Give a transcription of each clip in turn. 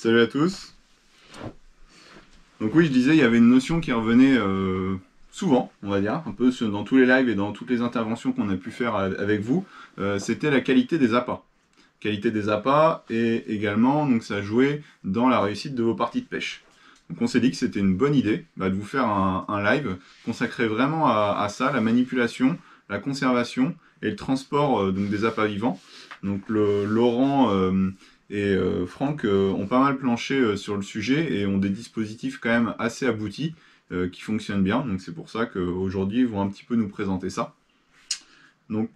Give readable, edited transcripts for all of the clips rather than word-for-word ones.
Salut à tous. Donc oui, je disais, il y avait une notion qui revenait souvent, on va dire, un peu dans tous les lives et dans toutes les interventions qu'on a pu faire avec vous. C'était la qualité des appâts. Qualité des appâts et également, donc ça jouait dans la réussite de vos parties de pêche. Donc on s'est dit que c'était une bonne idée de vous faire un live consacré vraiment à ça, la manipulation, la conservation et le transport donc des appâts vivants. Donc Laurent et Franck ont pas mal planché sur le sujet et ont des dispositifs quand même assez aboutis qui fonctionnent bien. Donc c'est pour ça qu'aujourd'hui ils vont un petit peu nous présenter ça. Donc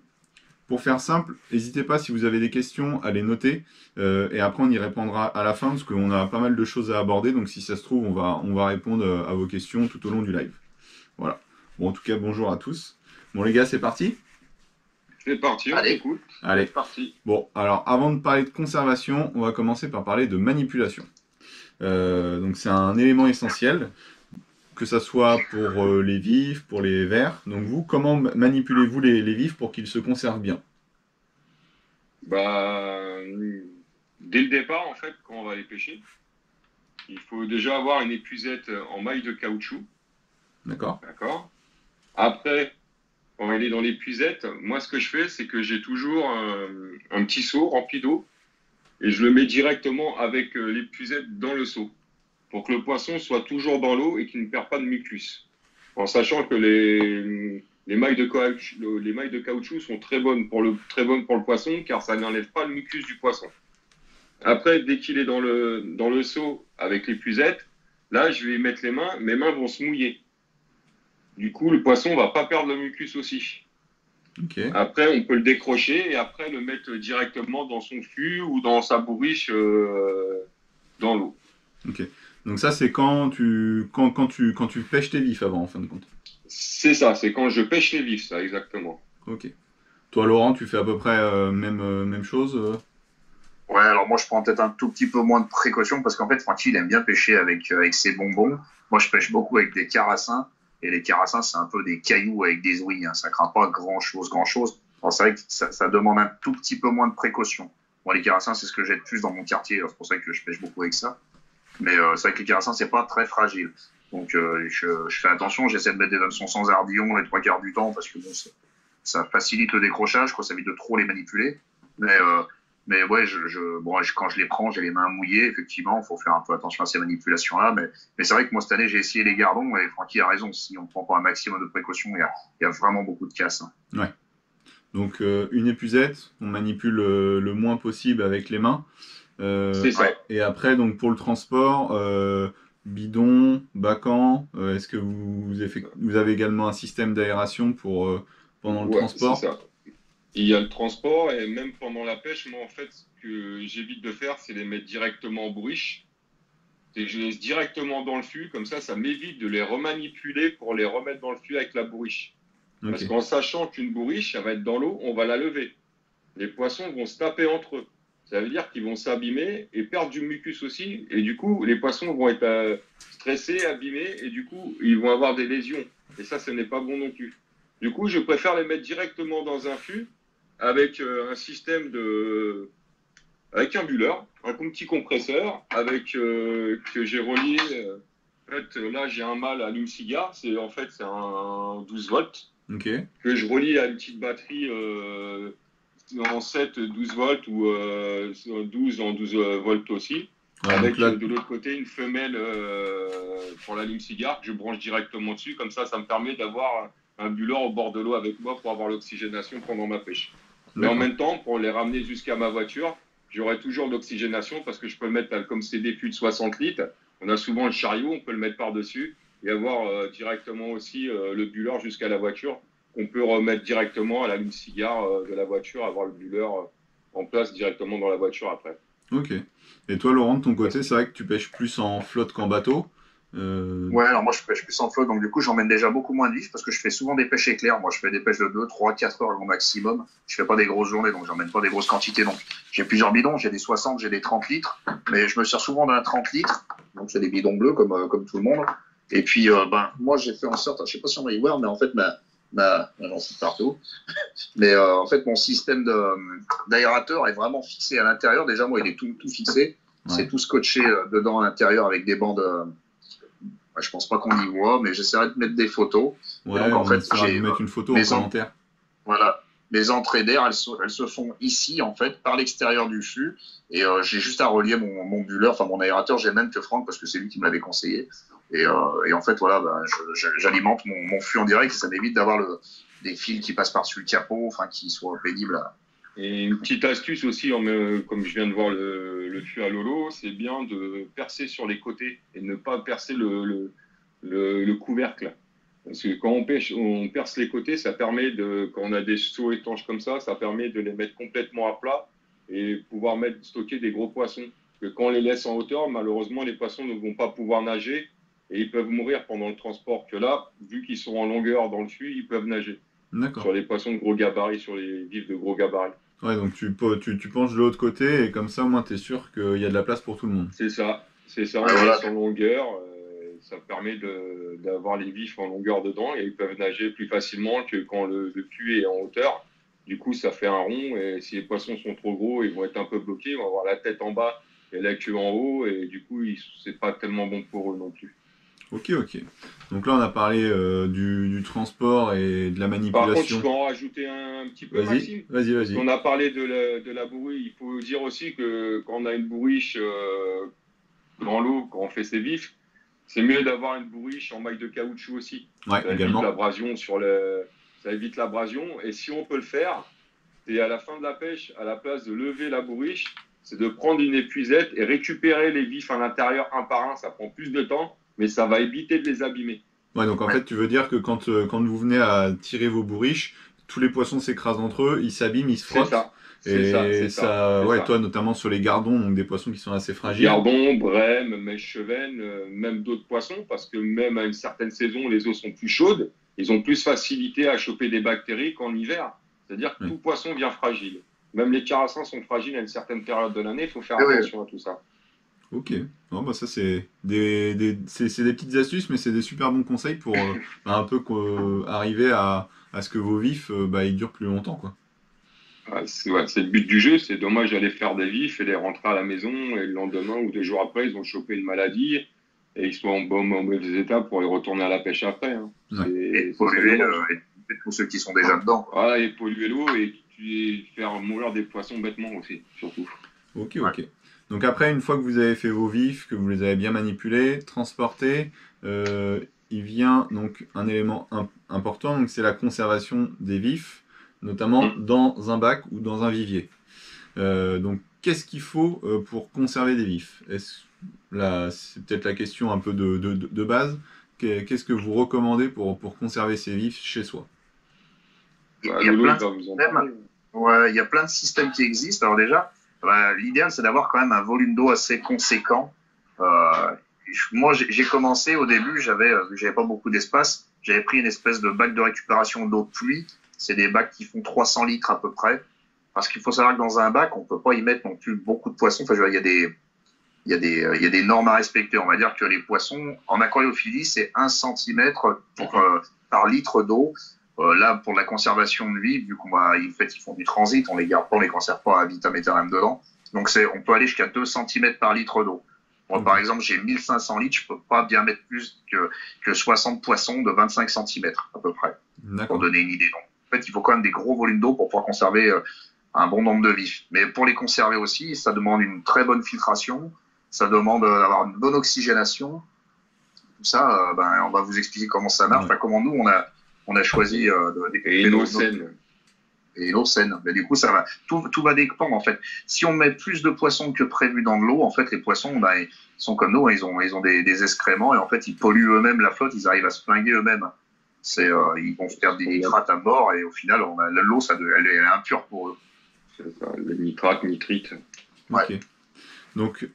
pour faire simple, n'hésitez pas si vous avez des questions à les noter et après on y répondra à la fin parce qu'on a pas mal de choses à aborder. Donc si ça se trouve, on va répondre à vos questions tout au long du live. Voilà. Bon, en tout cas, bonjour à tous. Bon les gars, c'est parti? C'est parti, on Allez, t'écoute. Allez. C'est parti. Bon, alors avant de parler de conservation, on va commencer par parler de manipulation. Donc c'est un élément essentiel, que ça soit pour les vifs, pour les vers. Donc vous, comment manipulez-vous les vifs pour qu'ils se conservent bien? Bah, dès le départ, en fait, quand on va les pêcher, il faut déjà avoir une épuisette en maille de caoutchouc, D'accord? d'accord? Après, quand elle est dans l'épuisette, moi, ce que je fais, c'est que j'ai toujours un petit seau rempli d'eau et je le mets directement avec l'épuisette dans le seau pour que le poisson soit toujours dans l'eau et qu'il ne perd pas de mucus. En sachant que les mailles de caoutchouc sont très bonnes pour le poisson car ça n'enlève pas le mucus du poisson. Après, dès qu'il est dans le seau avec l'épuisette, là, je vais y mettre les mains, mes mains vont se mouiller. Du coup, le poisson va pas perdre le mucus aussi. Ok. Après, on peut le décrocher et après le mettre directement dans son fût ou dans sa bourriche dans l'eau. Ok. Donc ça, c'est quand tu pêches tes vifs avant, en fin de compte. C'est ça, c'est quand je pêche les vifs, ça, exactement. Ok. Toi, Laurent, tu fais à peu près même chose ouais, alors moi je prends peut-être un tout petit peu moins de précautions parce qu'en fait Francky il aime bien pêcher avec ses bonbons. Moi je pêche beaucoup avec des carassins et les carassins c'est un peu des cailloux avec des ouïes, hein. Ça craint pas grand chose. Alors c'est vrai que ça demande un tout petit peu moins de précautions. Moi les carassins c'est ce que j'ai de plus dans mon quartier, alors c'est pour ça que je pêche beaucoup avec ça. Mais c'est vrai que les carassins c'est pas très fragile. Donc je fais attention, j'essaie de mettre des hameçons sans ardillon les trois quarts du temps parce que bon, ça facilite le décrochage, quoi, ça évite de trop les manipuler. Mais, euh, mais ouais, quand je les prends, j'ai les mains mouillées, effectivement, il faut faire un peu attention à ces manipulations-là. Mais c'est vrai que moi, cette année, j'ai essayé les gardons, et Francky a raison, si on ne prend pas un maximum de précautions, il y a vraiment beaucoup de casse, hein. Ouais. Donc une épuisette, on manipule le moins possible avec les mains. C'est ça. Et après, donc pour le transport, bidon, bacan, est-ce que vous avez également un système d'aération pour pendant le Ouais, c'est transport? ça. Il y a le transport et même pendant la pêche, moi, en fait, ce que j'évite de faire, c'est les mettre directement en bourriche. C'est que je les laisse directement dans le fût, comme ça m'évite de les remanipuler pour les remettre dans le fût avec la bourriche. Ok, Parce qu'en sachant qu'une bourriche, ça va être dans l'eau, on va la lever. Les poissons vont se taper entre eux. Ça veut dire qu'ils vont s'abîmer et perdre du mucus aussi. Et du coup, les poissons vont être stressés, abîmés, et du coup, ils vont avoir des lésions. Et ça, ce n'est pas bon non plus. Du coup, je préfère les mettre directement dans un fût avec un système avec un bulleur, un petit compresseur, que j'ai relié. En fait, là, j'ai un mâle allume-cigare. C'est un 12 volts ok. que je relie à une petite batterie en 7 12 volts ou 12 en 12 volts aussi, Ouais, donc avec là, de l'autre côté une femelle pour l'allume-cigare que je branche directement dessus. Comme ça me permet d'avoir un bulleur au bord de l'eau avec moi pour avoir l'oxygénation pendant ma pêche. Et en d'accord. même temps, pour les ramener jusqu'à ma voiture, j'aurai toujours l'oxygénation parce que je peux le mettre, comme c'est des fûts de 60 litres, on a souvent le chariot, on peut le mettre par-dessus et avoir directement aussi le bulleur jusqu'à la voiture qu'on peut remettre directement à l'allume-cigare de la voiture, avoir le buller en place directement dans la voiture après. Ok. Et toi, Laurent, de ton Parce- côté, c'est vrai que tu pêches plus en flotte qu'en bateau. Euh, Ouais, alors moi je pêche plus en flotte, donc du coup j'emmène déjà beaucoup moins de vifs parce que je fais souvent des pêches éclairs. Moi je fais des pêches de 2, 3, 4 heures au maximum. Je fais pas des grosses journées, donc j'emmène pas des grosses quantités. Donc j'ai plusieurs bidons, j'ai des 60, j'ai des 30 litres, mais je me sers souvent d'un 30 litres. Donc c'est des bidons bleus comme tout le monde. Et puis moi j'ai fait en sorte, je sais pas si on va y voir, mais en fait non, c'est partout. Mais en fait mon système d'aérateur est vraiment fixé à l'intérieur. Déjà moi il est tout fixé. C'est tout scotché dedans à l'intérieur avec des bandes. Je pense pas qu'on y voit, mais j'essaierai de mettre des photos. Ouais, donc, en fait, j'ai mettre une photo en commentaire. Voilà. Les entrées d'air, elles se font ici, en fait, par l'extérieur du fût. Et j'ai juste à relier mon bulleur, enfin mon aérateur, j'ai même que Franck, parce que c'est lui qui me l'avait conseillé. Et en fait, voilà, j'alimente mon fût en direct et ça m'évite d'avoir des fils qui passent par-dessus le capot, enfin, qui soient pénibles. Et une petite astuce aussi, comme je viens de voir le fût à Lolo, c'est bien de percer sur les côtés et ne pas percer le couvercle. Parce que quand on perce les côtés, ça permet quand on a des seaux étanches comme ça permet de les mettre complètement à plat et pouvoir stocker des gros poissons. Parce que quand on les laisse en hauteur, malheureusement, les poissons ne vont pas pouvoir nager et ils peuvent mourir pendant le transport. Que là, vu qu'ils sont en longueur dans le fût, ils peuvent nager. D'accord. Sur les poissons de gros gabarit, sur les vifs de gros gabarit. Ouais, donc tu penches de l'autre côté et comme ça, au moins, tu es sûr qu'il y a de la place pour tout le monde. C'est ça. On laisse en longueur. Ça permet d'avoir les vifs en longueur dedans et ils peuvent nager plus facilement que quand le fût est en hauteur. Du coup, ça fait un rond et si les poissons sont trop gros, ils vont être un peu bloqués. Ils vont avoir la tête en bas et la queue en haut et du coup, c'est pas tellement bon pour eux non plus. Ok. Donc là, on a parlé du transport et de la manipulation. Par contre, je peux en rajouter un petit peu, Maxime. Vas-y. On a parlé de la bourriche. Il faut dire aussi que quand on a une bourriche dans l'eau, quand on fait ses vifs, c'est mieux d'avoir une bourriche en maille de caoutchouc aussi. Ouais, ça également. Ça évite l'abrasion. Et si on peut le faire, c'est à la fin de la pêche, à la place de lever la bourriche, c'est de prendre une épuisette et récupérer les vifs à l'intérieur un par un. Ça prend plus de temps, mais ça va éviter de les abîmer. Ouais, donc en fait, tu veux dire que quand vous venez à tirer vos bourriches, tous les poissons s'écrasent entre eux, ils s'abîment, ils se frottent. C'est ça. Toi, notamment sur les gardons, donc des poissons qui sont assez fragiles. Gardons, brèmes, mèche chevaine, même d'autres poissons, parce que même à une certaine saison, les eaux sont plus chaudes. Ils ont plus facilité à choper des bactéries qu'en hiver. C'est-à-dire que tout poisson vient fragile. Même les carassins sont fragiles à une certaine période de l'année. Il faut faire attention à tout ça. Ok. Bon, bah ça, c'est des petites astuces, mais c'est des super bons conseils pour un peu arriver à ce que vos vifs ils durent plus longtemps, quoi. C'est le but du jeu. C'est dommage d'aller faire des vifs et les rentrer à la maison et le lendemain ou 2 jours après, ils ont chopé une maladie et ils sont en mauvais état pour les retourner à la pêche après. Hein. Et polluer tous ceux qui sont déjà dedans. Voilà, et polluer l'eau et faire mourir des poissons bêtement aussi, surtout. Ok. Donc après, une fois que vous avez fait vos vifs, que vous les avez bien manipulés, transportés, il vient donc un élément important, donc c'est la conservation des vifs, notamment dans un bac ou dans un vivier. Donc qu'est-ce qu'il faut pour conserver des vifs? Là, c'est peut-être la question un peu de base. Qu'est-ce que vous recommandez pour conserver ces vifs chez soi? Il y a plein de systèmes qui existent. Alors déjà, l'idéal, c'est d'avoir quand même un volume d'eau assez conséquent. Moi, j'ai commencé au début, j'avais pas beaucoup d'espace. J'avais pris une espèce de bac de récupération d'eau de pluie. C'est des bacs qui font 300 litres à peu près. Parce qu'il faut savoir que dans un bac, on peut pas y mettre non plus beaucoup de poissons. Enfin, il y a des normes à respecter. On va dire que les poissons, en aquariophilie, c'est 1 cm par litre d'eau. Là, pour la conservation de vie, vu ils font du transit, on les garde pas, on les conserve pas à vitam aeternam dedans. Donc on peut aller jusqu'à 2 cm par litre d'eau. Moi, par exemple, j'ai 1500 litres, je peux pas bien mettre plus que 60 poissons de 25 cm à peu près. Pour donner une idée. Donc, en fait, il faut quand même des gros volumes d'eau pour pouvoir conserver un bon nombre de vifs. Mais pour les conserver aussi, ça demande une très bonne filtration, ça demande d'avoir une bonne oxygénation. Tout ça, on va vous expliquer comment ça marche. Enfin, comment nous, on a choisi et une eau saine. Et l'eau saine. Mais du coup, tout va dépendre, en fait. Si on met plus de poissons que prévu dans de l'eau, en fait, les poissons, ils sont comme nous, ils ont des excréments et en fait, ils polluent eux-mêmes la flotte, ils arrivent à se flinguer eux-mêmes. Ils vont faire des nitrates à bord et au final, l'eau, elle est impure pour eux. C'est ça, le nitrate, nitrite. Ok. Donc,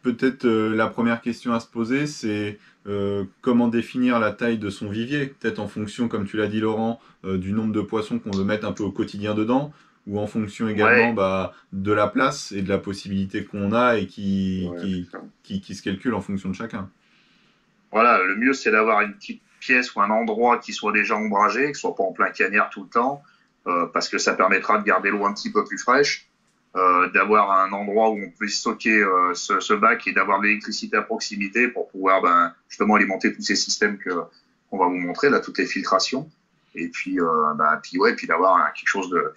peut-être la première question à se poser, c'est comment définir la taille de son vivier, peut-être en fonction, comme tu l'as dit Laurent, du nombre de poissons qu'on veut mettre un peu au quotidien dedans, ou en fonction également de la place et de la possibilité qu'on a et qui se calcule en fonction de chacun. Voilà, le mieux c'est d'avoir une petite pièce ou un endroit qui soit déjà ombragé, qui soit pas en plein cagnard tout le temps, parce que ça permettra de garder l'eau un petit peu plus fraîche. d'avoir un endroit où on peut stocker ce bac et d'avoir de l'électricité à proximité pour pouvoir justement alimenter tous ces systèmes qu'on va vous montrer, là, toutes les filtrations. Et puis, puis d'avoir quelque chose de...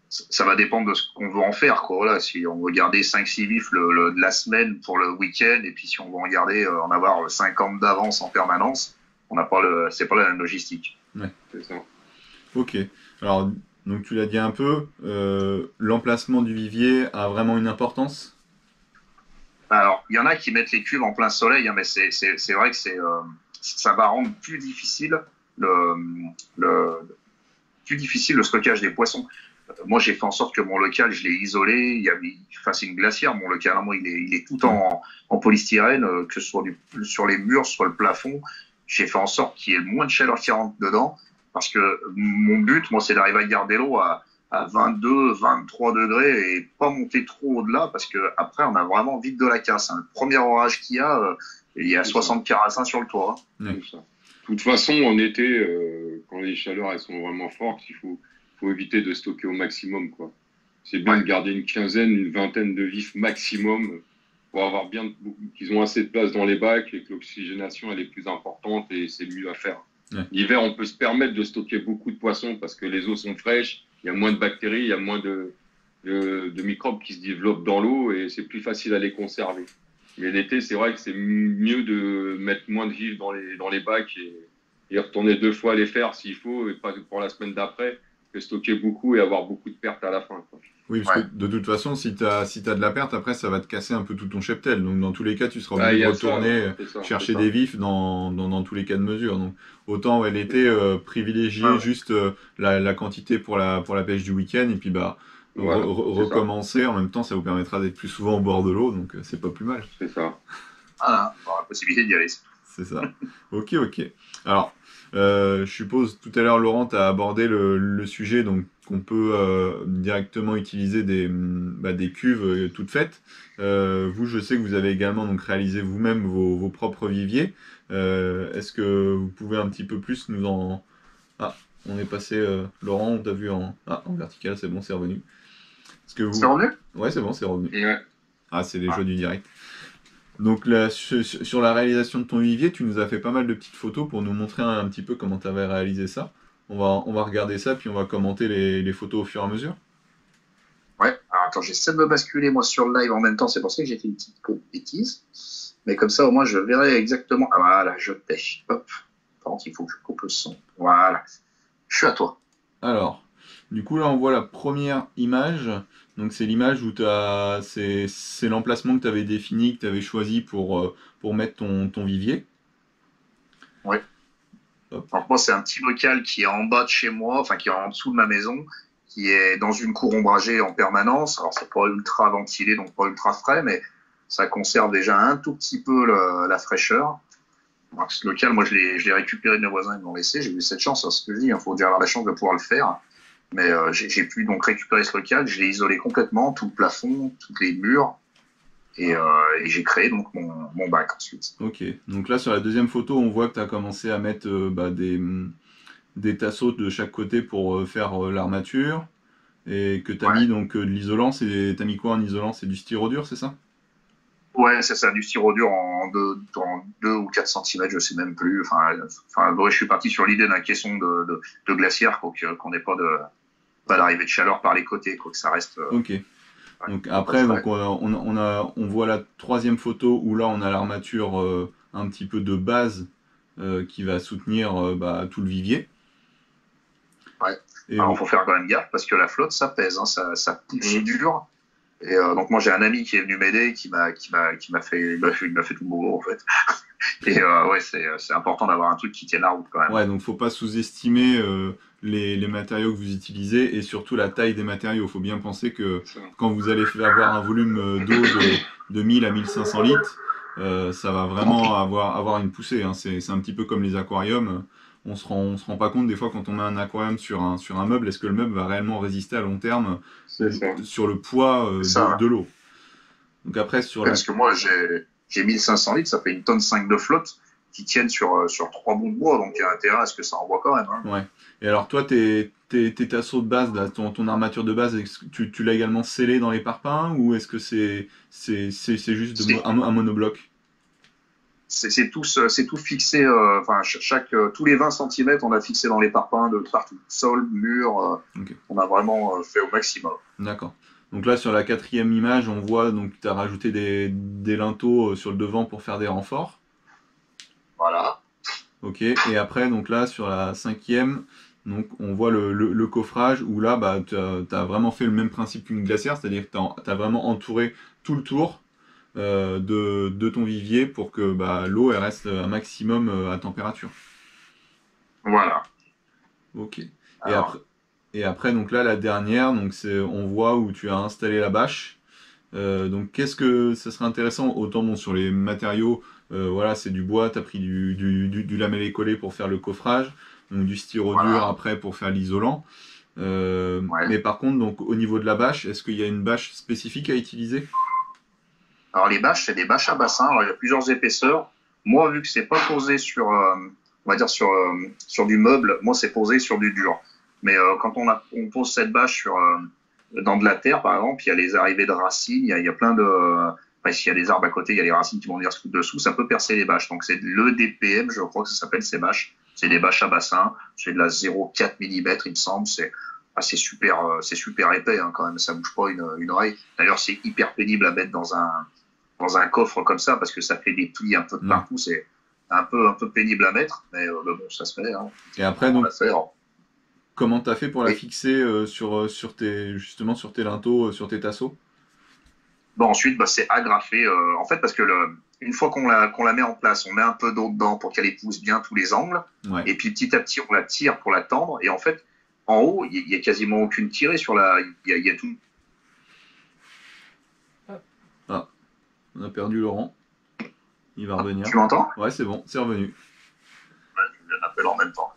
Ça va dépendre de ce qu'on veut en faire, quoi. Voilà, si on veut garder 5-6 vifs de la semaine pour le week-end, et puis si on veut en garder, en avoir 50 d'avance en permanence, c'est pas la même logistique. Ouais. C'est ça. Ok. Alors, donc tu l'as dit un peu, l'emplacement du vivier a vraiment une importance? Alors, il y en a qui mettent les cuves en plein soleil, hein, mais c'est vrai que ça va rendre plus difficile plus difficile le stockage des poissons. Moi, j'ai fait en sorte que mon local, je l'ai isolé. C'est une glacière, mon local. Hein, moi, il est tout en polystyrène, que ce soit sur les murs, sur le plafond. J'ai fait en sorte qu'il y ait le moins de chaleur qui rentre dedans. Parce que mon but, moi, c'est d'arriver à garder l'eau à 22, 23 degrés et pas monter trop au-delà. Parce que après, on a vraiment vite de la casse. Hein. Le premier orage qu'il y a 60 carassins sur le toit. Hein. C'est ça. De toute façon, en été, quand les chaleurs elles sont vraiment fortes, il faut éviter de stocker au maximum, quoi. C'est bien de garder une quinzaine, une vingtaine de vifs maximum pour avoir qu'ils ont assez de place dans les bacs et que l'oxygénation elle est plus importante et c'est mieux à faire. Ouais. L'hiver, on peut se permettre de stocker beaucoup de poissons parce que les eaux sont fraîches, il y a moins de bactéries, il y a moins de microbes qui se développent dans l'eau et c'est plus facile à les conserver. Mais l'été, c'est vrai que c'est mieux de mettre moins de vifs dans les bacs et retourner 2 fois les faire s'il faut et pas pour la semaine d'après. Stocker beaucoup et avoir beaucoup de pertes à la fin, quoi. Oui, parce que de toute façon, si tu as de la perte, après, ça va te casser un peu tout ton cheptel. Donc, dans tous les cas, tu seras obligé de retourner chercher des vifs dans tous les cas de mesure. Donc, autant l'été, privilégier juste la quantité pour la pêche du week-end et puis recommencer. En même temps, ça vous permettra d'être plus souvent au bord de l'eau. Donc, c'est pas plus mal. C'est ça. Ah, la possibilité d'y aller. C'est ça. Ok. Alors, je suppose tout à l'heure, Laurent, tu as abordé le sujet donc qu'on peut directement utiliser des cuves toutes faites. Vous, je sais que vous avez également donc réalisé vous-même vos propres viviers. Est-ce que vous pouvez un petit peu plus nous en... Ah, on est passé... Laurent, on t'a vu en vertical, c'est bon, c'est revenu. C'est revenu ? Ouais, c'est bon, c'est revenu. Ouais. Ah, c'est les jeux du direct. Donc là, sur la réalisation de ton vivier, tu nous as fait pas mal de petites photos pour nous montrer un petit peu comment tu avais réalisé ça. On va regarder ça, puis on va commenter les photos au fur et à mesure. Ouais, alors attends, j'essaie de me basculer moi sur le live en même temps, c'est pour ça que j'ai fait une petite bêtise. Mais comme ça, au moins, je verrai exactement. Ah voilà, je pêche. Hop. Par contre, il faut que je coupe le son. Voilà. Je suis à toi. Alors, du coup, là, on voit la première image. Donc, c'est l'image où c'est l'emplacement que tu avais défini, que tu avais choisi pour mettre ton vivier. Oui. Donc, moi, c'est un petit local qui est en bas de chez moi, enfin, qui est en dessous de ma maison, qui est dans une cour ombragée en permanence. Alors, c'est pas ultra ventilé, donc pas ultra frais, mais ça conserve déjà un tout petit peu la fraîcheur. Donc, ce local, moi, je l'ai récupéré de mes voisins, ils m'ont laissé. J'ai eu cette chance, c'est ce que je dis, il faut déjà avoir la chance de pouvoir le faire. Mais j'ai pu donc récupérer ce local, je l'ai isolé complètement, tout le plafond, tous les murs, et j'ai créé donc mon bac ensuite. Ok, donc là sur la deuxième photo, on voit que tu as commencé à mettre des tasseaux de chaque côté pour faire l'armature, et que tu as mis donc de l'isolant. Tu as mis quoi en isolant? C'est du styrodure, c'est ça? Ouais, c'est ça, du styrodure en 2 ou 4 cm, je sais même plus. Enfin, je suis parti sur l'idée d'un caisson de glacière, qu'on n'ait pas d'arrivée de chaleur par les côtés, que ça reste. Ok. Donc après, on voit la troisième photo où là on a l'armature un petit peu de base qui va soutenir tout le vivier. Ouais. Alors il faut faire quand même gaffe parce que la flotte ça pèse, hein, ça pousse dur. Et donc moi j'ai un ami qui est venu m'aider, qui m'a fait tout le boulot en fait. Et c'est important d'avoir un truc qui tienne la route quand même. Ouais, donc faut pas sous-estimer les matériaux que vous utilisez et surtout la taille des matériaux. Faut bien penser que quand vous allez avoir un volume d'eau de 1000 à 1500 litres, ça va vraiment avoir une poussée. Hein. C'est un petit peu comme les aquariums. On se rend pas compte des fois quand on met un aquarium sur un meuble, est-ce que le meuble va réellement résister à long terme sur le poids de l'eau. Donc après parce que moi j'ai 1500 litres, ça fait 1,5 tonne de flotte. qui tiennent sur 3 bouts de bois, donc il y a intérêt à ce que ça envoie quand même. Hein. Ouais. Et alors toi, tes tasseaux de base, là, ton armature de base, tu l'as également scellé dans les parpaings ou est-ce que c'est juste un monobloc? C'est tout fixé, enfin tous les 20 cm, on a fixé dans les parpaings de partout, sol, mur, Ok. on a vraiment fait au maximum. D'accord. Donc là, sur la 4e image, on voit donc tu as rajouté des linteaux sur le devant pour faire des renforts. Voilà. Ok. Et après, donc là, sur la 5e, donc on voit le coffrage où là, bah, tu as vraiment fait le même principe qu'une glacière, c'est-à-dire que tu as vraiment entouré tout le tour de ton vivier pour que bah, l'eau elle reste un maximum à température. Voilà. Ok. Et après, Alors, et après, donc là, la dernière, donc on voit où tu as installé la bâche. Donc, qu'est-ce que ça serait intéressant? Autant bon, sur les matériaux, voilà, c'est du bois, tu as pris du lamellé collé pour faire le coffrage, donc du styro dur voilà. après pour faire l'isolant. Ouais. Mais par contre, donc, au niveau de la bâche, est-ce qu'il y a une bâche spécifique à utiliser? Alors les bâches, c'est des bâches à bassin. Alors il y a plusieurs épaisseurs. Moi, vu que c'est pas posé sur, on va dire sur du meuble, moi c'est posé sur du dur. Mais quand on pose cette bâche dans de la terre, par exemple, il y a les arrivées de racines, il y a plein de, enfin, s'il y a des arbres à côté, il y a les racines qui vont venir se foutre dessous, ça peut percer les bâches. Donc c'est le DPM, je crois que ça s'appelle ces bâches. C'est des bâches à bassin. C'est de la 0,4 mm, il me semble. C'est super épais hein, quand même. Ça bouge pas une oreille. D'ailleurs, c'est hyper pénible à mettre dans un coffre comme ça parce que ça fait des plis un peu de Ouais. partout. C'est un peu pénible à mettre, mais bon, ça se fait. Hein. Et après, On donc, l'a fait. Hein. comment t'as fait pour la Et fixer justement sur tes linteaux, sur tes tasseaux? bon, ensuite, bah, c'est agrafé. En fait, parce que une fois qu'on la met en place, on met un peu d'eau dedans pour qu'elle épouse bien tous les angles. Ouais. Et puis petit à petit, on la tire pour la tendre. Et en fait, en haut, il y a quasiment aucune tirée sur la. Il y a tout. Ah, on a perdu Laurent. Il va revenir. Tu m'entends? Ouais, c'est bon, c'est revenu. Je l'appelle en même temps.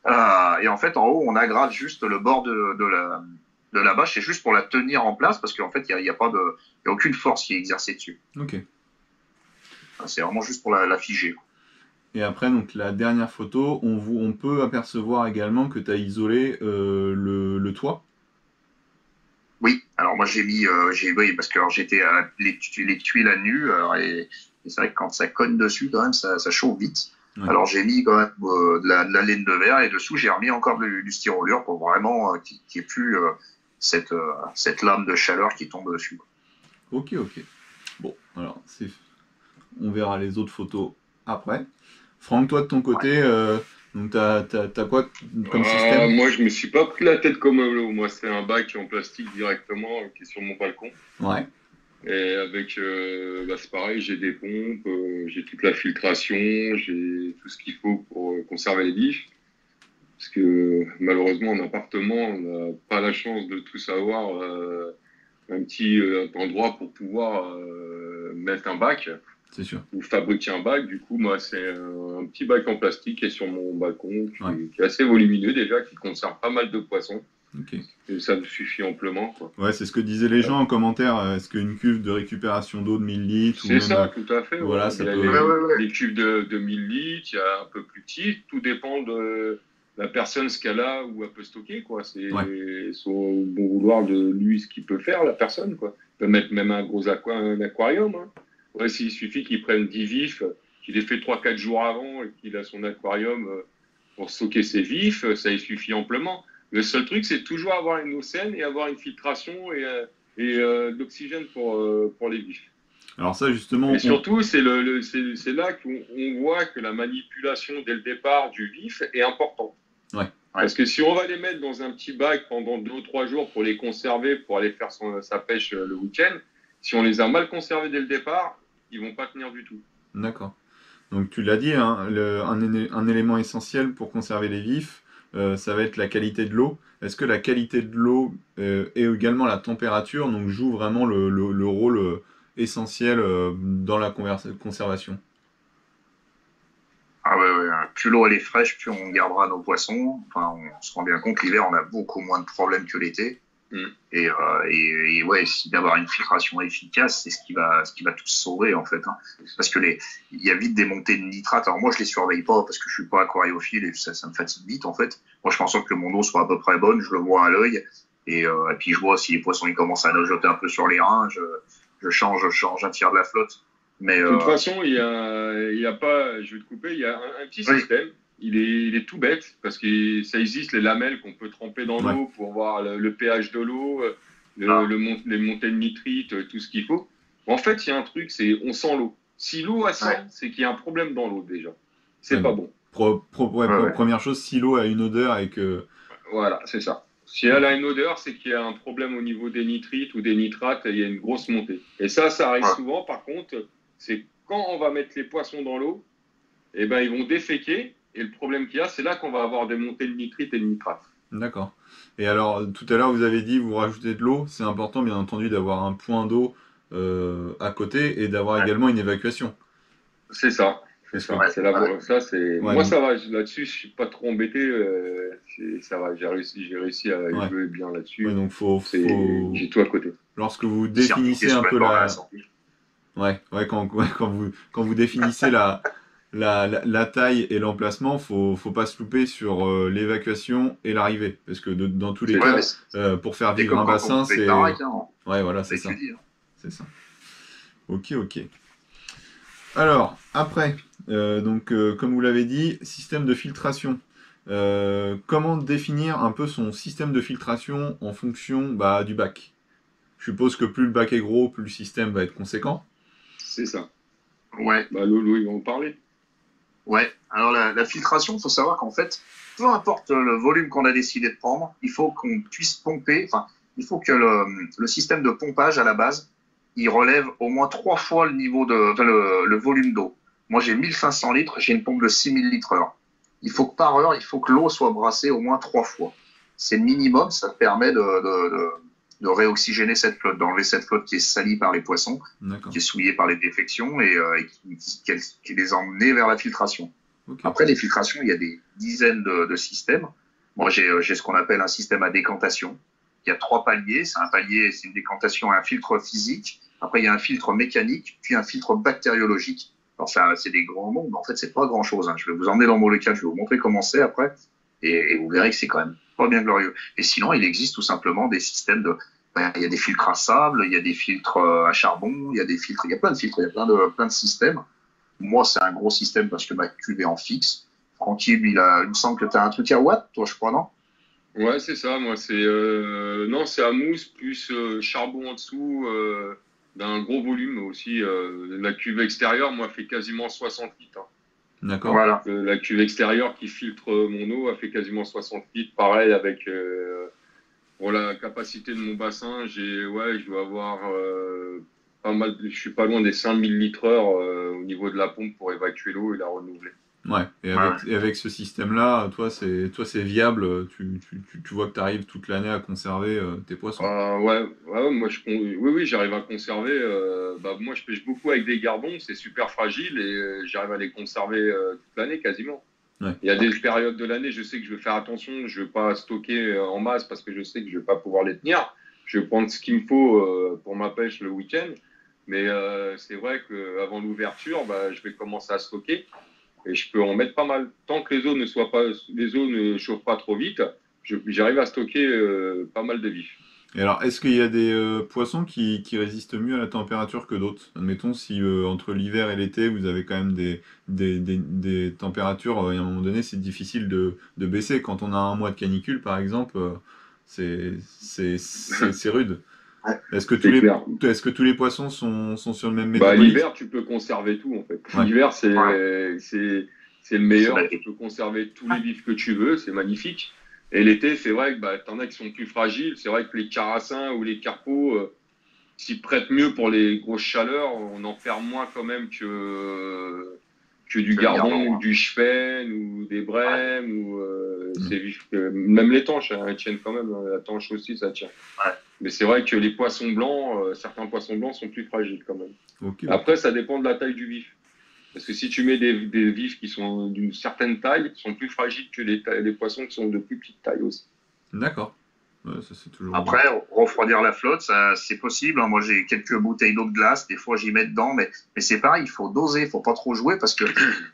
Ah, Et en fait, en haut, on agrafe juste le bord de la bâche. C'est juste pour la tenir en place parce qu'en fait, il y a pas de, il y a aucune force qui est exercée dessus. ok. C'est vraiment juste pour la figer. Et après, donc la dernière photo, on peut apercevoir également que tu as isolé le toit. Oui, alors moi oui, parce que alors, j'étais à les tuiles à nu, et c'est vrai que quand ça cogne dessus, quand même, ça chauffe vite. Ouais. Alors j'ai mis quand même de la laine de verre et dessous j'ai remis encore du styrolure pour vraiment qu'il n'y ait plus cette lame de chaleur qui tombe dessus. Ok, ok. Bon, alors, on verra les autres photos après. Franck, toi de ton côté, donc t'as quoi comme système? Moi, je me suis pas pris la tête comme un lot. Moi, c'est un bac en plastique directement qui est sur mon balcon. Ouais, Et avec, c'est pareil, j'ai des pompes, j'ai toute la filtration, j'ai tout ce qu'il faut pour conserver les vifs. Parce que malheureusement, en appartement, on n'a pas la chance de tous avoir un petit endroit pour pouvoir mettre un bac c'est sûr. ou fabriquer un bac. Du coup, moi, c'est un petit bac en plastique qui est sur mon balcon, qui est assez volumineux déjà, qui conserve pas mal de poissons. Ok. Et ça me suffit amplement, quoi. Ouais, c'est ce que disaient les gens en commentaire. Est-ce qu'une cuve de récupération d'eau de 1000 litres ou C'est même, ça, tout à fait. voilà, Ouais. ça Il y a peut. les cuves de 1000 litres, il y a un peu plus petit. Tout dépend de la personne, ce qu'elle a, où elle peut stocker, quoi. C'est Ouais. au bon vouloir de lui, ce qu'il peut faire, la personne, quoi. Il peut mettre même un un aquarium. Hein. Ouais, s'il suffit qu'il prenne 10 vifs, qu'il ait fait 3-4 jours avant et qu'il a son aquarium pour stocker ses vifs, ça y suffit amplement. Le seul truc, c'est toujours avoir une eau saine et avoir une filtration et de l'oxygène pour les vifs. Alors ça, justement, Et surtout, c'est là qu'on voit que la manipulation dès le départ du vif est importante. Ouais. Parce que si on va les mettre dans un petit bac pendant 2 ou 3 jours pour les conserver, pour aller faire sa pêche le week-end, si on les a mal conservés dès le départ, ils vont pas tenir du tout. D'accord. Donc tu l'as dit, hein, un élément essentiel pour conserver les vifs, ça va être la qualité de l'eau. Est-ce que la qualité de l'eau et également la température donc, jouent vraiment le rôle essentiel dans la conservation? Ah ouais, plus l'eau elle est fraîche, plus on gardera nos poissons. Enfin, on se rend bien compte, l'hiver, on a beaucoup moins de problèmes que l'été. Mm. Et ouais, d'avoir une filtration efficace, c'est ce qui va tout sauver en fait. Hein. Parce que il y a vite des montées de nitrate. Alors moi, je les surveille pas parce que je suis pas aquariophile et ça me fatigue vite en fait. Moi, je pense que mon eau soit à peu près bonne, je le vois à l'œil et puis je vois si les poissons ils commencent à nojoter un peu sur les reins, je change un tiers de la flotte. Mais De toute façon, il y a pas, je vais te couper, il y a un petit oui, système. Il est tout bête parce que ça existe les lamelles qu'on peut tremper dans Ouais. l'eau pour voir le pH de l'eau, ah, les montées de nitrite, tout ce qu'il faut. En fait, il y a un truc, c'est on sent l'eau. Si l'eau a ouais, sent, c'est qu'il y a un problème dans l'eau déjà. Ouais, C'est pas donc, bon. ouais, ouais. première chose, si l'eau a une odeur et que... Voilà, c'est ça. Si elle a une odeur, c'est qu'il y a un problème au niveau des nitrites ou des nitrates, et il y a une grosse montée. Et ça arrive Ouais. souvent. Par contre, c'est quand on va mettre les poissons dans l'eau, eh ben, ils vont déféquer. Et le problème qu'il y a, c'est là qu'on va avoir des montées de nitrites et de nitrates. D'accord. Et alors, tout à l'heure, vous avez dit, vous rajoutez de l'eau. C'est important, bien entendu, d'avoir un point d'eau à côté et d'avoir Ouais. également une évacuation. C'est ça. C'est Parce que, ça. Ouais, C'est ouais. ça, c'est. ouais, Moi, donc, ça va. Là-dessus, je suis pas trop embêté. Ça va. J'ai réussi à ouais, jouer bien ouais, là-dessus. donc J'ai tout à côté. lorsque vous Certifié définissez un sur peu la la, sortie. ouais, quand vous définissez la taille et l'emplacement, faut pas se louper sur l'évacuation et l'arrivée. Parce que dans tous les C'est Ouais, mais cas, ça. pour faire c'est vivre comme un quand on bassin, fait le c'est, baraque, hein. ouais, voilà, On c'est ça, étudie. Hein. c'est ça. Ok, ok. Alors, après, comme vous l'avez dit, système de filtration. Comment définir un peu son système de filtration en fonction du bac? Je suppose que plus le bac est gros, plus le système va être conséquent. C'est ça. Ouais, Bah, Lolo, ils vont en parler. ouais. Alors la filtration, il faut savoir qu'en fait, peu importe le volume qu'on a décidé de prendre, il faut qu'on puisse pomper. Enfin, il faut que le système de pompage à la base, il relève au moins 3 fois le niveau le volume d'eau. Moi, j'ai 1500 litres, j'ai une pompe de 6000 litres heure. Il faut que par heure, il faut que l'eau soit brassée au moins 3 fois. C'est le minimum, ça permet de réoxygéner cette flotte, d'enlever cette flotte qui est salie par les poissons, D'accord. qui est souillée par les défections et qui les a emmenés vers la filtration. Ok. Après, les filtrations, il y a des dizaines de systèmes. Moi, j'ai ce qu'on appelle un système à décantation. Il y a 3 paliers. C'est un palier, c'est une décantation et un filtre physique. Après, il y a un filtre mécanique, puis un filtre bactériologique. Alors, ça, c'est des grands noms, mais en fait, c'est pas grand-chose. Hein. Je vais vous emmener dans mon local, je vais vous montrer comment c'est après, et vous verrez que c'est quand même pas bien glorieux. Et sinon, il existe tout simplement des systèmes il y a des filtres à sable, il y a des filtres à charbon, il y a des filtres, il y a plein de filtres, il y a plein de systèmes. Moi, c'est un gros système parce que ma cuve est en fixe. Francky, il me semble que tu as un truc à watt, toi, je crois, non? Ouais, c'est ça. Moi, c'est non, c'est à mousse plus charbon en dessous d'un gros volume aussi. La cuve extérieure, moi, fait quasiment 60 litres. Hein. D'accord. Voilà. La cuve extérieure qui filtre mon eau a fait quasiment 60 litres. Pareil avec pour la capacité de mon bassin, je dois avoir pas mal. Je suis pas loin des 5000 litres heure au niveau de la pompe pour évacuer l'eau et la renouveler. Ouais. Et Ouais. avec ce système-là, toi, c'est viable. Tu vois que tu arrives toute l'année à conserver tes poissons. Ouais, moi oui, j'arrive à conserver. Moi, je pêche beaucoup avec des gardons, c'est super fragile et j'arrive à les conserver toute l'année quasiment. Ouais. Il y a des périodes de l'année, je sais que je vais faire attention, je vais pas stocker en masse parce que je sais que je vais pas pouvoir les tenir. Je vais prendre ce qu'il me faut pour ma pêche le week-end. Mais c'est vrai qu'avant l'ouverture, je vais commencer à stocker et je peux en mettre pas mal. Tant que les eaux ne chauffent pas trop vite, j'arrive à stocker pas mal de vifs. Et alors, est-ce qu'il y a des poissons qui résistent mieux à la température que d'autres? Admettons, si entre l'hiver et l'été, vous avez quand même des températures, à un moment donné, c'est difficile de baisser. Quand on a un mois de canicule, par exemple, c'est rude. Ouais. C'est clair. Est-ce que tous les poissons sont sur le même métabolisme? L'hiver, tu peux conserver tout, en fait. Ouais, L'hiver, Ouais. c'est le C'est meilleur. Tu magnifique. peux conserver tous les vifs que tu veux, c'est magnifique. Et l'été, c'est vrai que t'en as qui sont plus fragiles. C'est vrai que les carassins ou les carpeaux s'y prêtent mieux pour les grosses chaleurs. On en perd moins quand même que du C'est le gardon gardon. ou Hein. du chepenne ou des Ouais. brèmes. Ou, Mm. c'est vif même les tanches, hein, elles tiennent quand même. La tanche aussi, ça tient. Ouais. Mais c'est vrai que les poissons blancs, certains poissons blancs sont plus fragiles quand même. Ok, ok. Après, ça dépend de la taille du vif. Parce que si tu mets des vifs qui sont d'une certaine taille, ils sont plus fragiles que les poissons qui sont de plus petite taille aussi. D'accord. Ouais, ça c'est toujours bien. Après, refroidir la flotte, ça, c'est possible, hein. Moi, j'ai quelques bouteilles d'eau de glace. Des fois, j'y mets dedans, mais c'est pareil, il faut doser, il faut pas trop jouer parce que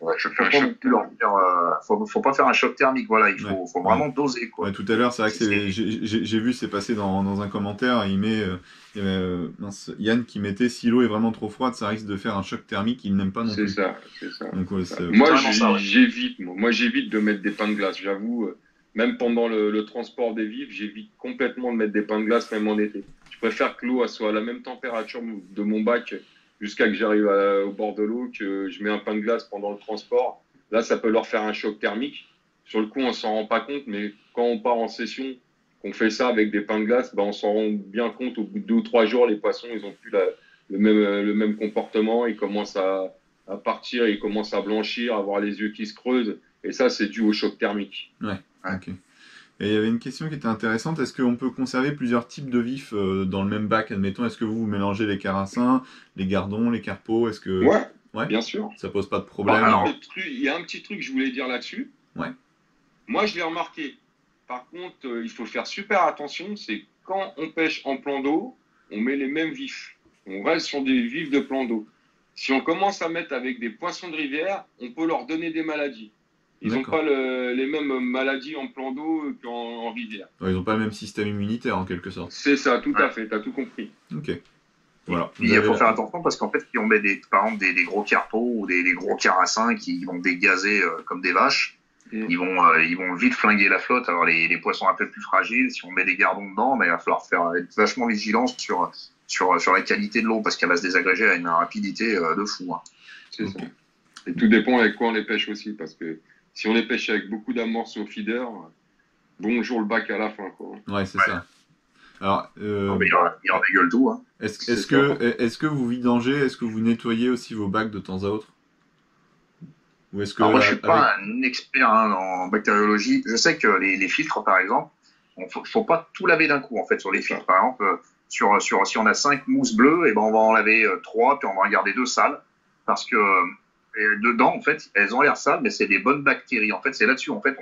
Ouais, ça fait faut un pas non choc plus leur thermique. faire, faut pas faire un choc thermique. Voilà, Ouais, faut ouais. vraiment doser, Ouais, quoi. tout à l'heure, c'est vrai que C'est- j'ai vu, c'est passé dans un commentaire, il y avait mince, Yann qui mettait si l'eau est vraiment trop froide, ça risque de faire un choc thermique, il n'aime pas non C'est plus. ça, c'est ça, Donc ouais, c'est ça. c'est Moi, carrément ça, ouais. j'évite, moi, j'évite de mettre des pains de glace, j'avoue. Même pendant le transport des vivres, j'évite complètement de mettre des pains de glace, même en été. Je préfère que l'eau elle soit à la même température de mon bac jusqu'à que j'arrive au bord de l'eau, que je mets un pain de glace pendant le transport. Là, ça peut leur faire un choc thermique. Sur le coup, on s'en rend pas compte, mais quand on part en session, qu'on fait ça avec des pains de glace, ben, on s'en rend bien compte au bout de 2 ou 3 jours, les poissons, ils ont plus le même comportement, ils commencent à partir, ils commencent à blanchir, à avoir les yeux qui se creusent. Et ça, c'est dû au choc thermique. Ouais, Ouais. ok. Et il y avait une question qui était intéressante, est-ce qu'on peut conserver plusieurs types de vifs dans le même bac, admettons, est-ce que vous mélangez les carassins, les gardons, les carpeaux, est-ce que... Ouais, Ouais, bien sûr. ça pose pas de Par problème. contre, Alors, il y a un petit truc que je voulais dire là-dessus. Ouais, Moi, je l'ai remarqué. Par contre, il faut faire super attention, c'est quand on pêche en plan d'eau, on met les mêmes vifs. On reste sur des vifs de plan d'eau. Si on commence à mettre avec des poissons de rivière, on peut leur donner des maladies. Ils n'ont d'accord. pas les mêmes maladies en plan d'eau qu'en rivière. Ouais, ils n'ont pas le même système immunitaire en quelque sorte. C'est ça, tout ouais. à fait, tu as tout compris. Ok, Et voilà. puis, Vous il avez faut la... faire attention parce qu'en fait, si on met par exemple des gros carpeaux ou des gros carassins qui vont dégazer comme des vaches, Mm. ils vont vite flinguer la flotte. Alors, les poissons un peu plus fragiles, si on met des gardons dedans, mais il va falloir être vachement vigilant sur la qualité de l'eau parce qu'elle va se désagréger à une rapidité de fou, hein. C'est ça. Ok. Et tout dépend avec quoi on les pêche aussi, parce que si on les pêche avec beaucoup d'amorces au feeder, bonjour le bac à la fin, quoi. Ouais, c'est Ouais. ça. Alors, Non, mais il en dégueule tout, hein. C'est ça. est-ce que vous vidangez, est-ce que vous nettoyez aussi vos bacs de temps à autre? Ou est-ce que Alors moi, je suis avec... pas un expert hein, en bactériologie. Je sais que les filtres, par exemple, faut pas tout laver d'un coup en fait sur les C'est ça. filtres. Par exemple, si on a 5 mousses bleues, et ben on va en laver 3, puis on va en garder 2 sales parce que dedans, en fait, elles ont l'air sales, mais c'est des bonnes bactéries. En fait, c'est là-dessus. En fait,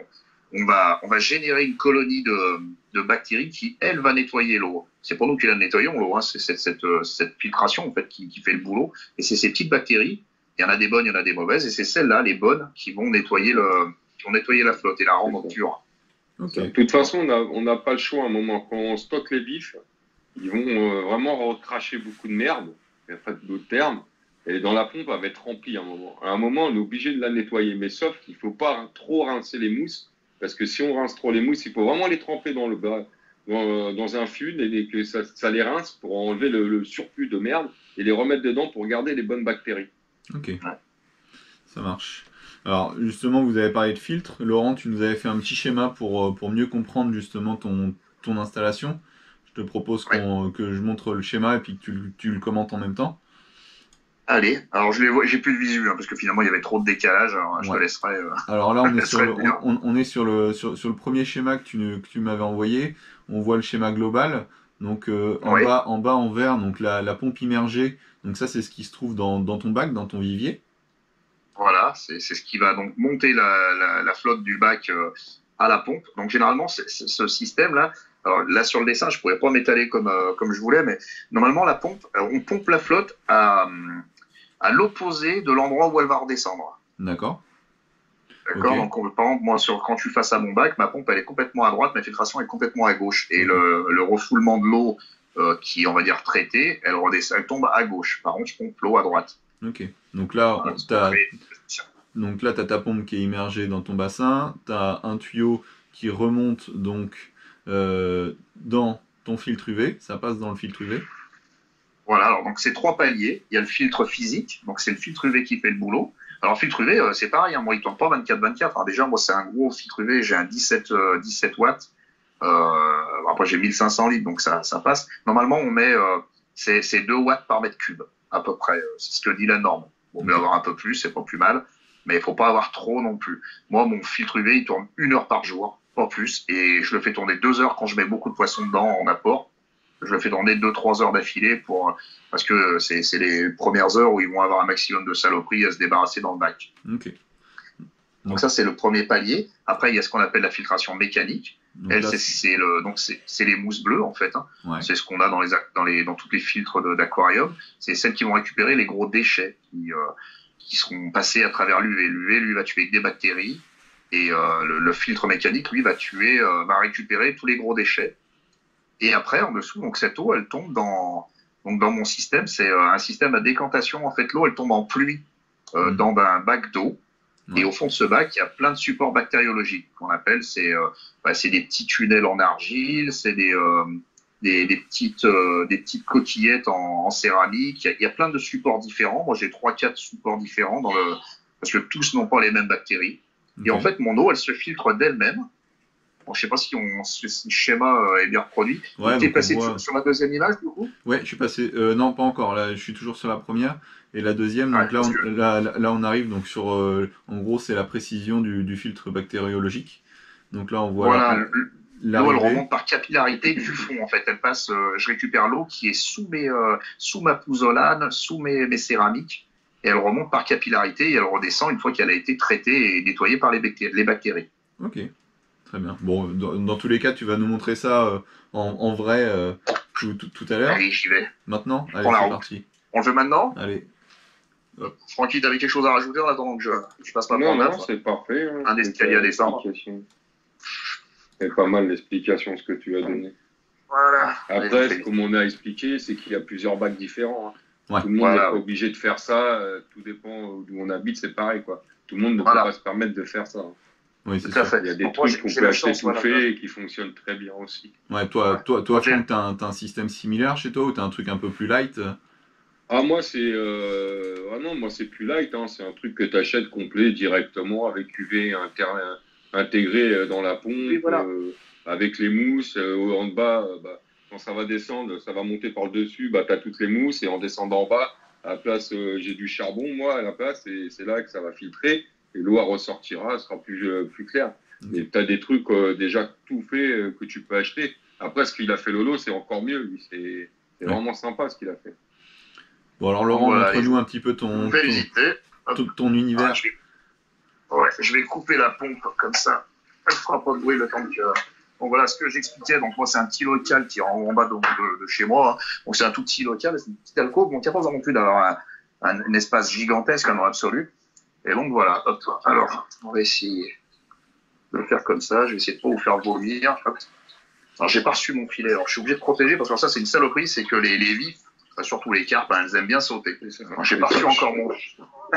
on va générer une colonie de bactéries qui, elle, va nettoyer l'eau. C'est pour nous qui la nettoyons l'eau. Hein. C'est cette filtration en fait qui fait le boulot. Et c'est ces petites bactéries. Il y en a des bonnes, il y en a des mauvaises, et c'est celles-là, les bonnes, qui vont nettoyer la flotte et la rendre C'est ça. pure. Ok, De toute façon, on n'a pas le choix à un moment. Quand on stocke les bifs, ils vont vraiment recracher beaucoup de merde, il n'y a pas d'autre terme. Et dans la pompe, elle va être remplie à un moment. À un moment, on est obligé de la nettoyer. Mais sauf qu'il ne faut pas trop rincer les mousses, parce que si on rince trop les mousses, il faut vraiment les tremper dans un fût et que ça les rince pour enlever le surplus de merde et les remettre dedans pour garder les bonnes bactéries. ok, Ouais. ça marche. Alors, justement, vous avez parlé de filtre. Laurent, tu nous avais fait un petit schéma pour mieux comprendre justement ton installation. Je te propose Ouais. que je montre le schéma et puis que tu le commentes en même temps. Allez, alors je les vois, j'ai plus de visu, hein, parce que finalement il y avait trop de décalage, alors je te Ouais. laisserai. Alors là, Je on est sur laisserai le, le dire. on est sur le premier schéma que tu m'avais envoyé. On voit le schéma global. Donc Oui, en bas en vert, donc la pompe immergée. Donc ça, c'est ce qui se trouve dans ton bac, dans ton vivier. voilà, c'est ce qui va donc monter la flotte du bac à la pompe. Donc généralement, ce système-là, alors là sur le dessin, je pourrais pas m'étaler comme je voulais, mais normalement la pompe, on pompe la flotte à l'opposé de l'endroit où elle va redescendre. D'accord. D'accord. Ok. Donc, par exemple, moi, quand je suis face à mon bac, ma pompe, elle est complètement à droite, ma filtration est complètement à gauche. Et Ok. le refoulement de l'eau qui est, on va dire, traitée, elle tombe à gauche. Par contre, je pompe l'eau à droite. Ok. Donc là, Voilà, c'est pour créer une position. donc là, t'as ta pompe qui est immergée dans ton bassin. T'as un tuyau qui remonte donc dans ton filtre UV. Ça passe dans le filtre UV. Voilà, alors donc c'est 3 paliers. Il y a le filtre physique, donc c'est le filtre UV qui fait le boulot. Alors, le filtre UV, c'est pareil, hein, moi, il tourne pas 24/24. Alors, déjà, moi, c'est un gros filtre UV, j'ai un 17 watts. Après, j'ai 1500 litres, donc ça passe. Normalement, on met c'est 2 watts par mètre cube, à peu près. C'est ce que dit la norme. Vaut mieux Ok. avoir un peu plus, c'est pas plus mal. Mais il faut pas avoir trop non plus. Moi, mon filtre UV, il tourne 1 heure par jour, pas plus. Et je le fais tourner 2 heures quand je mets beaucoup de poissons dedans en apport. Je le fais tourner 2-3 heures d'affilée parce que c'est les premières heures où ils vont avoir un maximum de saloperies à se débarrasser dans le bac. Ok. Donc ça, c'est le premier palier. Après, il y a ce qu'on appelle la filtration mécanique. Donc Elle, là, c'est les mousses bleues, en fait. Hein. ouais. C'est ce qu'on a dans tous les filtres d'aquarium. C'est celles qui vont récupérer les gros déchets qui seront passés à travers l'UV. L'UV, lui, va tuer des bactéries. Et le filtre mécanique, lui, va récupérer tous les gros déchets. Et après, en dessous, donc cette eau, elle tombe donc dans mon système. C'est un système à décantation. En fait, l'eau, elle tombe en pluie dans un bac d'eau. Ouais. Et au fond de ce bac, il y a plein de supports bactériologiques qu'on appelle, c'est des petits tunnels en argile, c'est des petites coquillettes en céramique. Il y a plein de supports différents. Moi, j'ai 3-4 supports différents parce que tous n'ont pas les mêmes bactéries. Okay. Et en fait, mon eau, elle se filtre d'elle-même. Bon, je sais pas si le schéma est bien reproduit. Ouais, tu es passé sur la deuxième image, du coup? Ouais, je suis passé. Non, pas encore. Là, je suis toujours sur la première. Et la deuxième, donc Ouais, là, on arrive donc sur. En gros, c'est la précision du filtre bactériologique. Donc là, on voit voilà, l'eau, elle l'arrivée. remonte par capillarité du fond, en fait. Elle passe, je récupère l'eau qui est sous ma pouzzolane, sous mes céramiques, et elle remonte par capillarité et elle redescend une fois qu'elle a été traitée et nettoyée par les bactéries. Ok, très bien. Bon, dans tous les cas, tu vas nous montrer ça en vrai tout à l'heure. Allez, j'y vais. Maintenant? Allez, c'est parti. On le veut maintenant? Allez. Francky, t'avais quelque chose à rajouter en attendant que je passe ma promenade? Non, c'est parfait. Hein. Un escalier à descendre. C'est pas mal l'explication, ce que tu as donné. Voilà. Après, comme on a expliqué, c'est qu'il y a plusieurs bacs différents. Hein. Ouais. Tout le monde n'est pas obligé de faire ça. Tout dépend d'où on habite, c'est pareil, quoi. Tout le monde ne peut pas se permettre de faire ça. Oui, c'est ça. Il y a des trucs qu'on peut acheter tout fait et qui fonctionnent très bien aussi. Ouais, toi Franck, t'as un système similaire chez toi ou t'as un truc un peu plus light? Ah, moi, c'est moi, c'est plus light. Hein. C'est un truc que tu achètes complet directement avec UV intégré dans la pompe, oui, voilà. avec les mousses. En bas, quand ça va descendre, ça va monter par le dessus, tu as toutes les mousses. Et en descendant en bas, à la place, j'ai du charbon, moi, à la place, et c'est là que ça va filtrer. Et l'eau ressortira, elle sera plus claire. Mais tu as des trucs déjà tout fait que tu peux acheter. Après, ce qu'il a fait Lolo, c'est encore mieux. Lui, c'est vraiment sympa ce qu'il a fait. Bon, alors Laurent, montre-nous un petit peu ton univers. Je vais couper la pompe comme ça. Elle ne fera pas de bruit le temps que... Donc voilà ce que j'expliquais. Donc moi, c'est un petit local qui est en bas de chez moi. Hein. Donc c'est un tout petit local, c'est une petite alcôve. Donc il n'y a pas besoin non plus d'avoir un espace gigantesque dans l'absolu. Et donc voilà. Hop. Alors, on va essayer de le faire comme ça. Je vais essayer de pas vous faire vomir. Hop. Alors j'ai pas reçu mon filet. Alors je suis obligé de protéger parce que ça c'est une saloperie, c'est que les vifs, surtout les carpes, elles aiment bien sauter. J'ai pas reçu encore mon.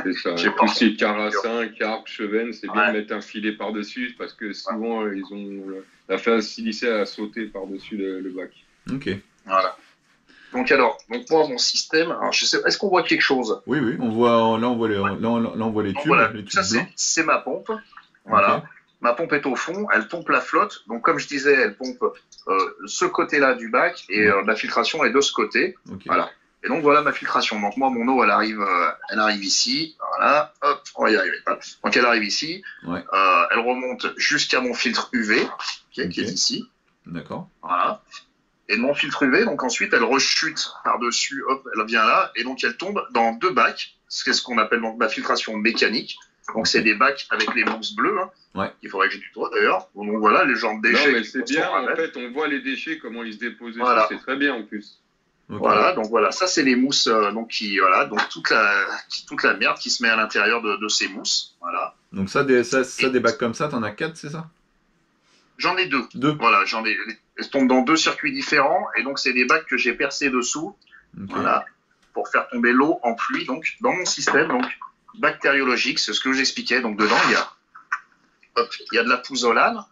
C'est ça. Tout ce qui est carassin, carpe, chevenne, c'est bien de mettre un filet par-dessus parce que souvent ils ont la facilité à sauter par-dessus le bac. Ok. Voilà. Donc moi mon système, alors je sais, est-ce qu'on voit quelque chose? Oui, on voit, là on voit les tubes. Voilà. Les tubes ça c'est ma pompe. Voilà. Okay. Ma pompe est au fond, elle pompe la flotte. Donc comme je disais, elle pompe ce côté-là du bac et la filtration est de ce côté. Okay. Voilà. Et donc voilà ma filtration. Donc moi mon eau elle arrive ici. Voilà. Hop, on va y arriver. Donc elle arrive ici. Ouais. Elle remonte jusqu'à mon filtre UV qui est ici. D'accord. Voilà. Et de mon filtre UV, donc ensuite elle rechute par-dessus. Hop, elle vient là et donc elle tombe dans deux bacs. C'est ce qu'on appelle donc ma filtration mécanique. Donc c'est des bacs avec les mousses bleues. Hein. Ouais. Il faudrait que j'ai du toit d'ailleurs. Donc voilà les genres de déchets. Non mais c'est bien. En fait, on voit les déchets comment ils se déposent. Voilà. C'est très bien en plus. Okay. Voilà, donc voilà, ça c'est les mousses, donc toute la merde qui se met à l'intérieur de ces mousses, voilà. Donc des bacs comme ça, t'en as 4, c'est ça? J'en ai 2. 2. Voilà, elles tombent dans 2 circuits différents, et donc c'est des bacs que j'ai percés dessous, voilà, pour faire tomber l'eau en pluie, donc dans mon système, donc bactériologique, c'est ce que j'expliquais, donc dedans il y a de la pouzzolane.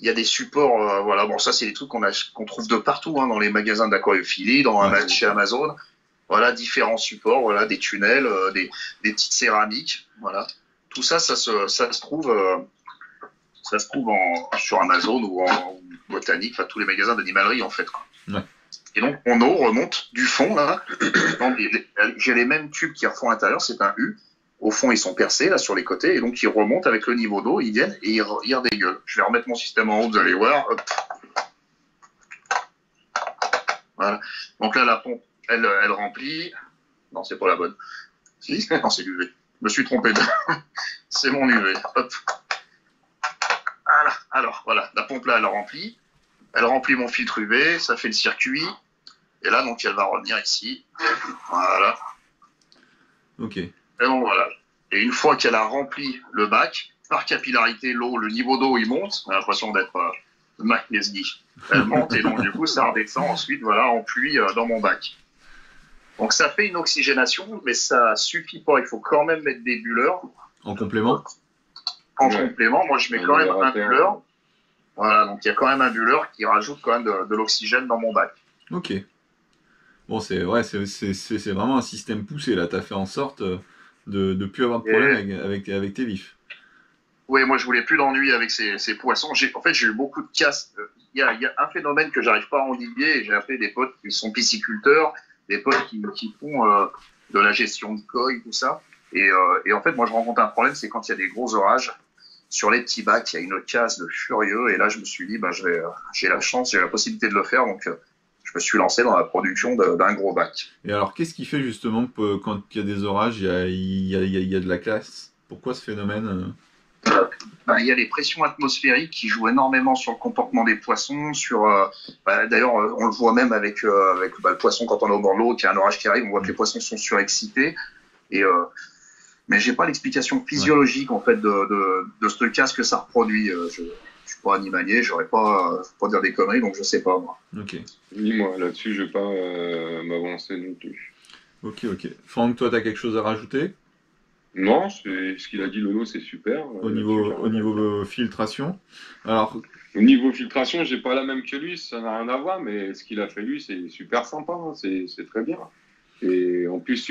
Il y a des supports, voilà, bon ça c'est des trucs qu'on trouve de partout, hein, dans les magasins d'aquariophilie, chez Amazon. Voilà, différents supports, voilà, des tunnels, des petites céramiques, voilà. Tout ça, ça se trouve sur Amazon ou en botanique, enfin tous les magasins d'animalerie en fait, quoi. Ouais. Et donc mon eau remonte du fond là. J'ai les mêmes tubes qui refont à l'intérieur, c'est un U. Au fond, ils sont percés, là, sur les côtés, et donc ils remontent avec le niveau d'eau, ils viennent et ils redégueulent. Je vais remettre mon système en haut, vous allez voir. Hop. Voilà. Donc là, la pompe, elle remplit. Non, c'est pas la bonne. Si, non, c'est l'UV. Je me suis trompé. C'est mon UV. Hop. Voilà. Alors, voilà, la pompe là, elle remplit mon filtre UV, ça fait le circuit, et là, donc, elle va revenir ici. Voilà. Ok. Et donc, voilà. Et une fois qu'elle a rempli le bac, par capillarité, l'eau, le niveau d'eau, il monte. On a l'impression d'être Mac Leslie. Elle monte, et donc, du coup, ça redescend ensuite, voilà, en pluie dans mon bac. Donc, ça fait une oxygénation, mais ça suffit pas. Il faut quand même mettre des bulleurs. En complément? En complément, moi, je mets quand même un bulleur. Voilà, donc il y a quand même un bulleur qui rajoute quand même de l'oxygène dans mon bac. Ok. Bon, c'est vraiment un système poussé, là. Tu as fait en sorte de ne plus avoir de problème avec tes vifs. Oui, moi, je voulais plus d'ennui avec ces poissons. En fait, j'ai eu beaucoup de casse. Il y a un phénomène que j'arrive pas à endiguer, et j'ai appelé des potes qui sont pisciculteurs, des potes qui font de la gestion de koi, tout ça. Et en fait, moi, je rencontre un problème, c'est quand il y a des gros orages. Sur les petits bacs, il y a une casse de furieux. Et là, je me suis dit, j'ai la chance, j'ai la possibilité de le faire. Donc, je me suis lancé dans la production d'un gros bac. Et alors, qu'est-ce qui fait justement que quand il y a des orages, il y a de la casse? Pourquoi ce phénomène Il y a les pressions atmosphériques qui jouent énormément sur le comportement des poissons. D'ailleurs, on le voit même avec le poisson quand on est au bord de l'eau, qu'il y a un orage qui arrive, on voit que les poissons sont surexcités. Mais j'ai pas l'explication physiologique en fait de ce casse que ça reproduit. Je suis pas animalier, j'aurais pas dire des conneries, donc je sais pas moi. Ok. Oui, moi là-dessus, je vais pas m'avancer non plus. Ok. Franck, toi, tu as quelque chose à rajouter? Non, ce qu'il a dit Lolo, c'est super. Au niveau filtration. Alors, au niveau filtration, j'ai pas la même que lui, ça n'a rien à voir, mais ce qu'il a fait lui, c'est super sympa, hein, c'est très bien. Et en plus,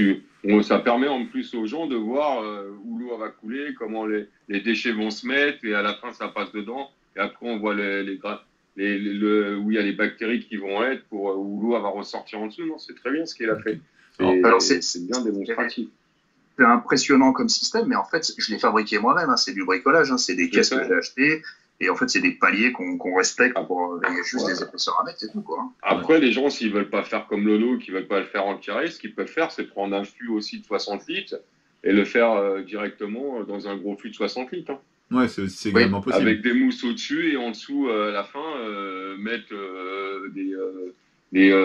ça permet en plus aux gens de voir où l'eau va couler, comment les déchets vont se mettre, et à la fin, ça passe dedans. Et après, on voit où il y a les bactéries qui vont être, où l'eau va ressortir en dessous. Non, c'est très bien ce qu'il a fait. C'est bien démonstratif. C'est impressionnant comme système, mais en fait, je l'ai fabriqué moi-même. Hein, c'est du bricolage, hein, c'est des caisses que j'ai achetées. Et en fait, c'est des paliers qu'on respecte pour juste des épaisseurs à mettre, c'est tout, quoi. Après, les gens, s'ils veulent pas faire comme Lolo, qui veulent pas le faire en carré, ce qu'ils peuvent faire, c'est prendre un flux aussi de 60 litres et le faire directement dans un gros flux de 60 litres. Hein. Ouais, c'est également possible. Avec des mousses au-dessus et en dessous, à la fin, mettre du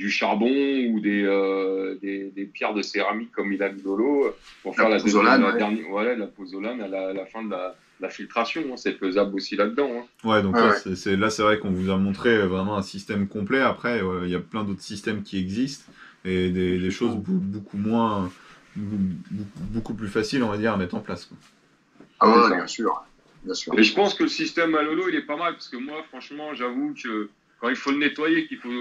charbon ou des pierres de céramique comme il a mis Lolo pour faire la pozzolane à la fin de la filtration, hein, c'est faisable aussi là-dedans. Hein. Ouais, donc là, c'est vrai qu'on vous a montré vraiment un système complet. Après, il y a plein d'autres systèmes qui existent et des choses beaucoup plus faciles, on va dire, à mettre en place, quoi. Ah ouais, bien sûr. Et je pense que le système à Lolo, il est pas mal, parce que moi, franchement, j'avoue que quand il faut le nettoyer, qu'il faut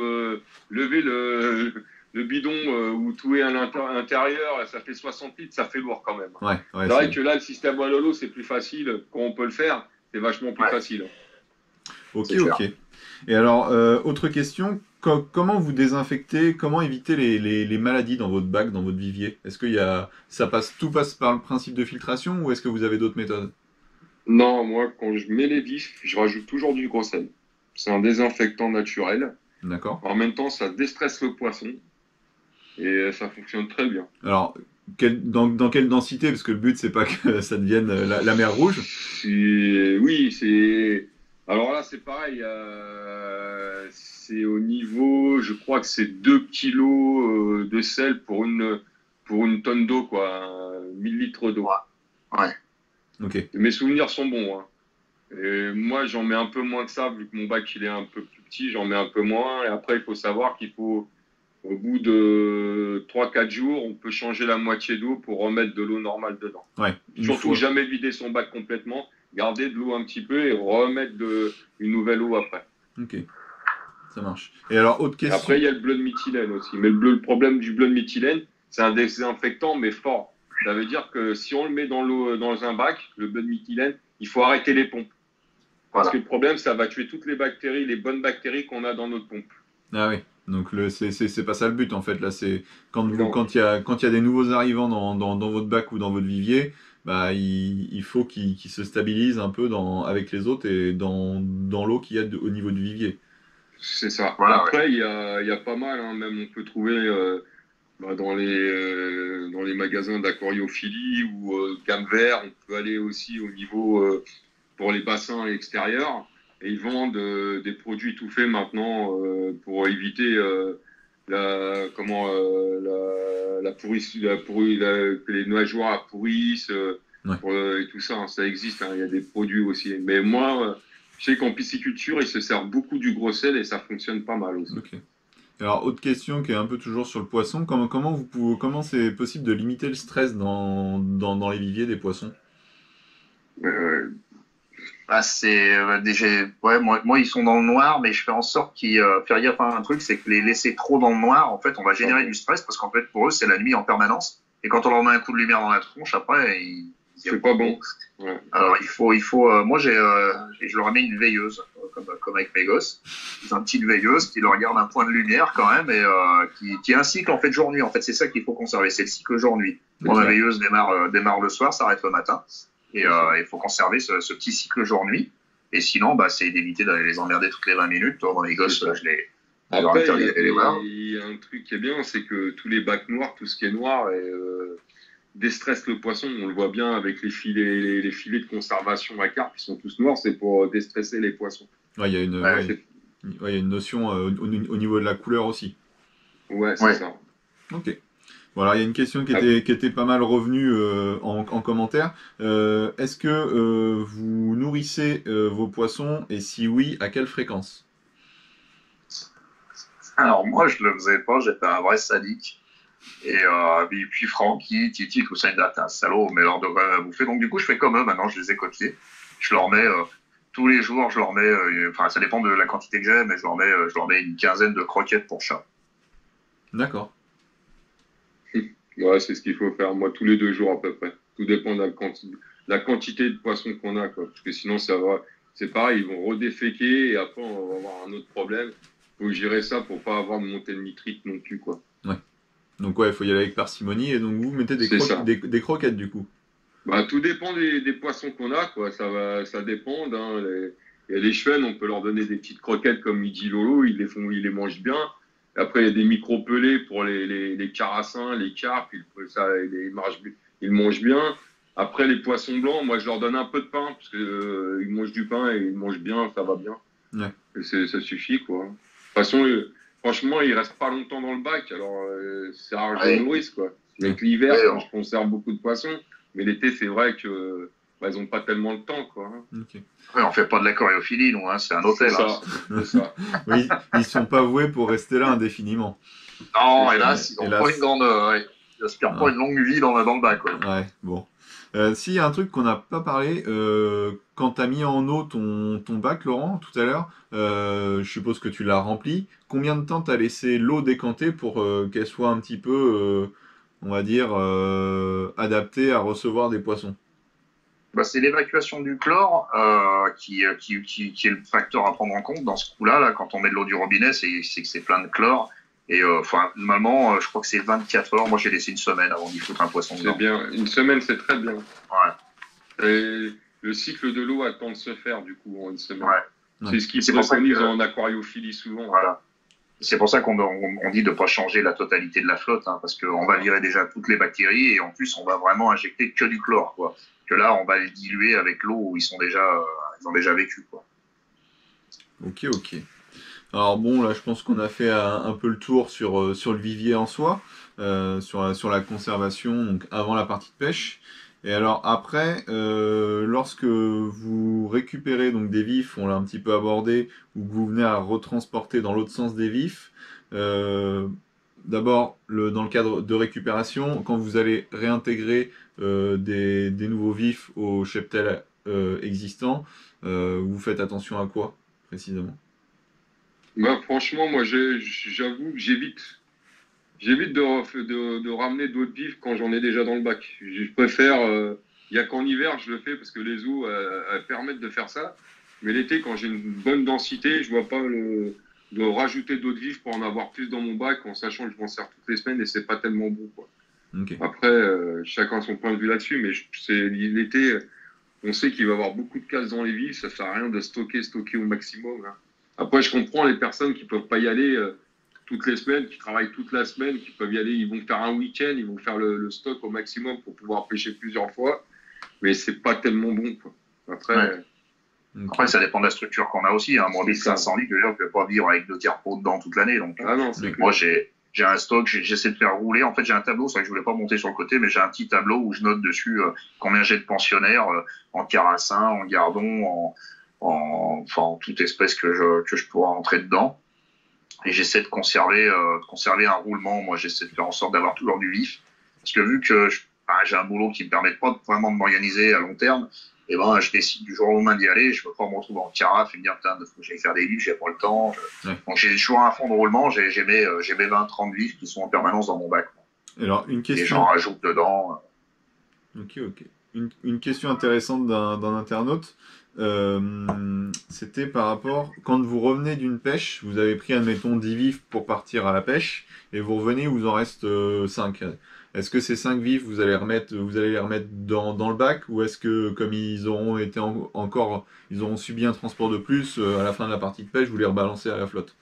lever le bidon où tout est à l'intérieur, ça fait 60 litres, ça fait lourd quand même. Ouais, c'est vrai que là, le système à Lolo, c'est plus facile. Quand on peut le faire, c'est vachement plus facile. Ok. Et alors, autre question, comment vous désinfectez, comment éviter les maladies dans votre bac, dans votre vivier? Est-ce que tout passe par le principe de filtration ou est-ce que vous avez d'autres méthodes? Non, moi, quand je mets les vifs, je rajoute toujours du gros sel. C'est un désinfectant naturel. D'accord. En même temps, ça déstresse le poisson et ça fonctionne très bien. Alors, dans quelle densité? Parce que le but, c'est pas que ça devienne la mer Rouge. Alors là, c'est pareil. C'est au niveau, je crois que c'est 2 kilos de sel pour une tonne d'eau, quoi. 1000 litres d'eau. Ouais. Ok. Mes souvenirs sont bons. Hein. Et moi, j'en mets un peu moins que ça, vu que mon bac il est un peu plus petit, j'en mets un peu moins. Et après, il faut savoir qu'il faut, au bout de 3-4 jours, on peut changer la moitié d'eau pour remettre de l'eau normale dedans. Ouais. Surtout jamais vider son bac complètement, garder de l'eau un petit peu et remettre une nouvelle eau après. Ok, ça marche. Et alors, autre question. Après, il y a le bleu de méthylène aussi. Mais le problème du bleu de méthylène, c'est un désinfectant, mais fort. Ça veut dire que si on le met dans un bac, le bleu de méthylène, il faut arrêter les pompes. Parce que le problème, ça va tuer toutes les bactéries, les bonnes bactéries qu'on a dans notre pompe. Ah oui, donc c'est pas ça le but en fait. Là, c'est quand il y a des nouveaux arrivants dans votre bac ou dans votre vivier, bah, il faut qu'ils se stabilisent un peu avec les autres et dans l'eau qu'il y a au niveau du vivier. C'est ça. Voilà, après, il y a pas mal, hein, même on peut trouver dans les magasins d'aquariophilie ou gamme vert, on peut aller aussi au niveau pour les bassins extérieurs. Et ils vendent des produits tout faits maintenant pour éviter que les nageoires pourrissent et tout ça. Hein, ça existe, hein, il y a des produits aussi. Mais moi, je sais qu'en pisciculture, ils se servent beaucoup du gros sel et ça fonctionne pas mal aussi. Ok. Alors, autre question qui est un peu toujours sur le poisson, comment c'est possible de limiter le stress dans les viviers des poissons? Euh, Bah, c'est déjà, ouais, moi, ils sont dans le noir, mais je fais en sorte qu'ils faire gaffe à un truc, c'est que les laisser trop dans le noir, en fait, on va générer du stress parce qu'en fait, pour eux, c'est la nuit en permanence. Et quand on leur met un coup de lumière dans la tronche, après, ils c'est pas bon. Ouais. Alors, moi, je leur ai mis une veilleuse, comme avec mes gosses. Ils ont une petite veilleuse qui leur garde un point de lumière quand même et qui est un cycle en fait jour-nuit. En fait, c'est ça qu'il faut conserver, c'est le cycle jour-nuit. Quand la veilleuse démarre le soir, s'arrête le matin. Et il faut conserver ce petit cycle jour-nuit. Et sinon, bah, c'est d'éviter d'aller les emmerder toutes les 20 minutes. Moi, mes gosses, je leur Après, interdis d'aller les voir. il y a un truc qui est bien, c'est que tous les bacs noirs, tout ce qui est noir, déstresse le poisson. On le voit bien avec les filets de conservation à carpe, ils sont tous noirs, c'est pour déstresser les poissons. Ouais, il y a une, Ouais, il y a une notion au niveau de la couleur aussi. Ouais, c'est Ouais. ça. Ok. Voilà, il y a une question qui était pas mal revenue en commentaire. Est-ce que vous nourrissez vos poissons et si oui, à quelle fréquence? Alors, moi, je le faisais pas, j'étais un vrai sadique. Et puis Francky, Titi, tout ça, t'es un salaud, mais leur devrait à bouffer. Donc du coup, je fais comme eux, maintenant, je les ai copiés. Je leur mets, tous les jours, je leur mets, enfin, ça dépend de la quantité que j'ai, mais je leur mets une quinzaine de croquettes pour chat. D'accord. Ouais, c'est ce qu'il faut faire. Moi, tous les 2 jours à peu près. Tout dépend de la quantité de poissons qu'on a, quoi. Parce que sinon, ça va. C'est pareil, ils vont redéféquer et après, on va avoir un autre problème. Faut gérer ça pour pas avoir de montée de nitrite non plus, quoi. Ouais. Donc ouais, il faut y aller avec parcimonie et donc vous mettez C'est ça. des croquettes du coup. Bah, tout dépend des poissons qu'on a, quoi. Ça dépend. Hein. Il y a les chevennes, on peut leur donner des petites croquettes comme il dit Lolo, ils les mangent bien. Après, il y a des micro-pelés pour les carassins, les carpes, ils mangent bien. Après, les poissons blancs, moi, je leur donne un peu de pain, parce que, ils mangent du pain et ils mangent bien, ça va bien. Ouais. Et ça suffit, quoi. De toute façon, franchement, ils restent pas longtemps dans le bac, alors c'est rare que je les nourrisse, quoi. Avec l'hiver, je conserve beaucoup de poissons, mais l'été, c'est vrai que ils ont pas tellement le temps, quoi. Ok. Ouais, on fait pas de la choréophilie, nous, hein, c'est un hôtel. C'est ça. Oui, ils sont pas voués pour rester là indéfiniment. Non, hélas, ils Hélas. ont pas une grande, ils aspirent pas une longue vie dans le bac, quoi. Ouais, bon. S'il y a un truc qu'on n'a pas parlé, quand tu as mis en eau ton bac, Laurent, tout à l'heure, je suppose que tu l'as rempli. Combien de temps t'as laissé l'eau décanter pour qu'elle soit un petit peu, on va dire, adaptée à recevoir des poissons? Bah, c'est l'évacuation du chlore qui est le facteur à prendre en compte dans ce coup-là. Là, quand on met de l'eau du robinet, c'est que c'est plein de chlore. Et normalement, je crois que c'est 24 heures. Moi, j'ai laissé une semaine avant d'y foutre un poisson dedans. C'est bien. Une semaine, c'est très bien. Ouais. Et le cycle de l'eau a le temps de se faire, du coup, en une semaine. Ouais. C'est ce qu'ils C'est pour ça préconisent que- en aquariophilie souvent. Voilà. C'est pour ça on dit de pas changer la totalité de la flotte, hein, parce qu'on va virer déjà toutes les bactéries et en plus, on va vraiment injecter que du chlore, quoi. Que là, on va les diluer avec l'eau où ils ont déjà vécu, quoi. Ok, ok. Alors bon, là, je pense qu'on a fait un peu le tour sur le vivier en soi, sur la conservation, donc avant la partie de pêche. Et alors après, lorsque vous récupérez donc des vifs, on l'a un petit peu abordé, ou que vous venez à retransporter dans l'autre sens des vifs, d'abord dans le cadre de récupération, quand vous allez réintégrer des nouveaux vifs au cheptel existant, vous faites attention à quoi précisément? Bah, franchement, moi, j'avoue que j'évite de ramener d'autres vifs quand j'en ai déjà dans le bac. Je préfère, il y a qu'en hiver, je le fais parce que les eaux, elles permettent de faire ça. Mais l'été, quand j'ai une bonne densité, je vois pas de rajouter d'autres vifs pour en avoir plus dans mon bac en sachant que je m'en sers toutes les semaines et c'est pas tellement bon, quoi. Ok. Après, chacun son point de vue là-dessus, mais c'est l'été, on sait qu'il va y avoir beaucoup de casse dans les vifs, ça sert à rien de stocker au maximum, hein. Après, je comprends les personnes qui peuvent pas y aller toutes les semaines, qui travaillent toute la semaine, qui peuvent y aller, ils vont faire un week-end, ils vont faire le stock au maximum pour pouvoir pêcher plusieurs fois, mais c'est pas tellement bon, quoi. Après, Ouais. Ok. Après, ça dépend de la structure qu'on a aussi. Hein. Moi, mes C'est ça. 500 litres, je ne peux pas vivre avec 2 carpos dedans toute l'année. Donc, Ah non, c'est moi, j'ai un stock, j'essaie de faire rouler. En fait, j'ai un tableau, c'est vrai que je voulais pas monter sur le côté, mais j'ai un petit tableau où je note dessus combien j'ai de pensionnaires en carassin, en gardon, enfin, en toute espèce que je pourrais entrer dedans. Et j'essaie de conserver un roulement. Moi, j'essaie de faire en sorte d'avoir toujours du vif. Parce que vu que j'ai un boulot qui me permet pas vraiment de m'organiser à long terme, et ben, je décide du jour au lendemain d'y aller. Je peux pas me retrouver en carafe et me dire, putain, faut que j'aille faire des vifs, j'ai pas le temps. Ouais. Donc, j'ai toujours un fond de roulement. J'ai mes 20-30 vifs qui sont en permanence dans mon bac. Alors, une Et question. j'en rajoute dedans. Ok. Une question intéressante d'un internaute. C'était par rapport, quand vous revenez d'une pêche, vous avez pris, admettons, 10 vifs pour partir à la pêche, et vous revenez, il vous en reste 5. Est-ce que ces 5 vifs, vous allez les remettre dans le bac, ou est-ce que, comme ils auront été ils auront subi un transport de plus, à la fin de la partie de pêche, vous les rebalancez à la flotte?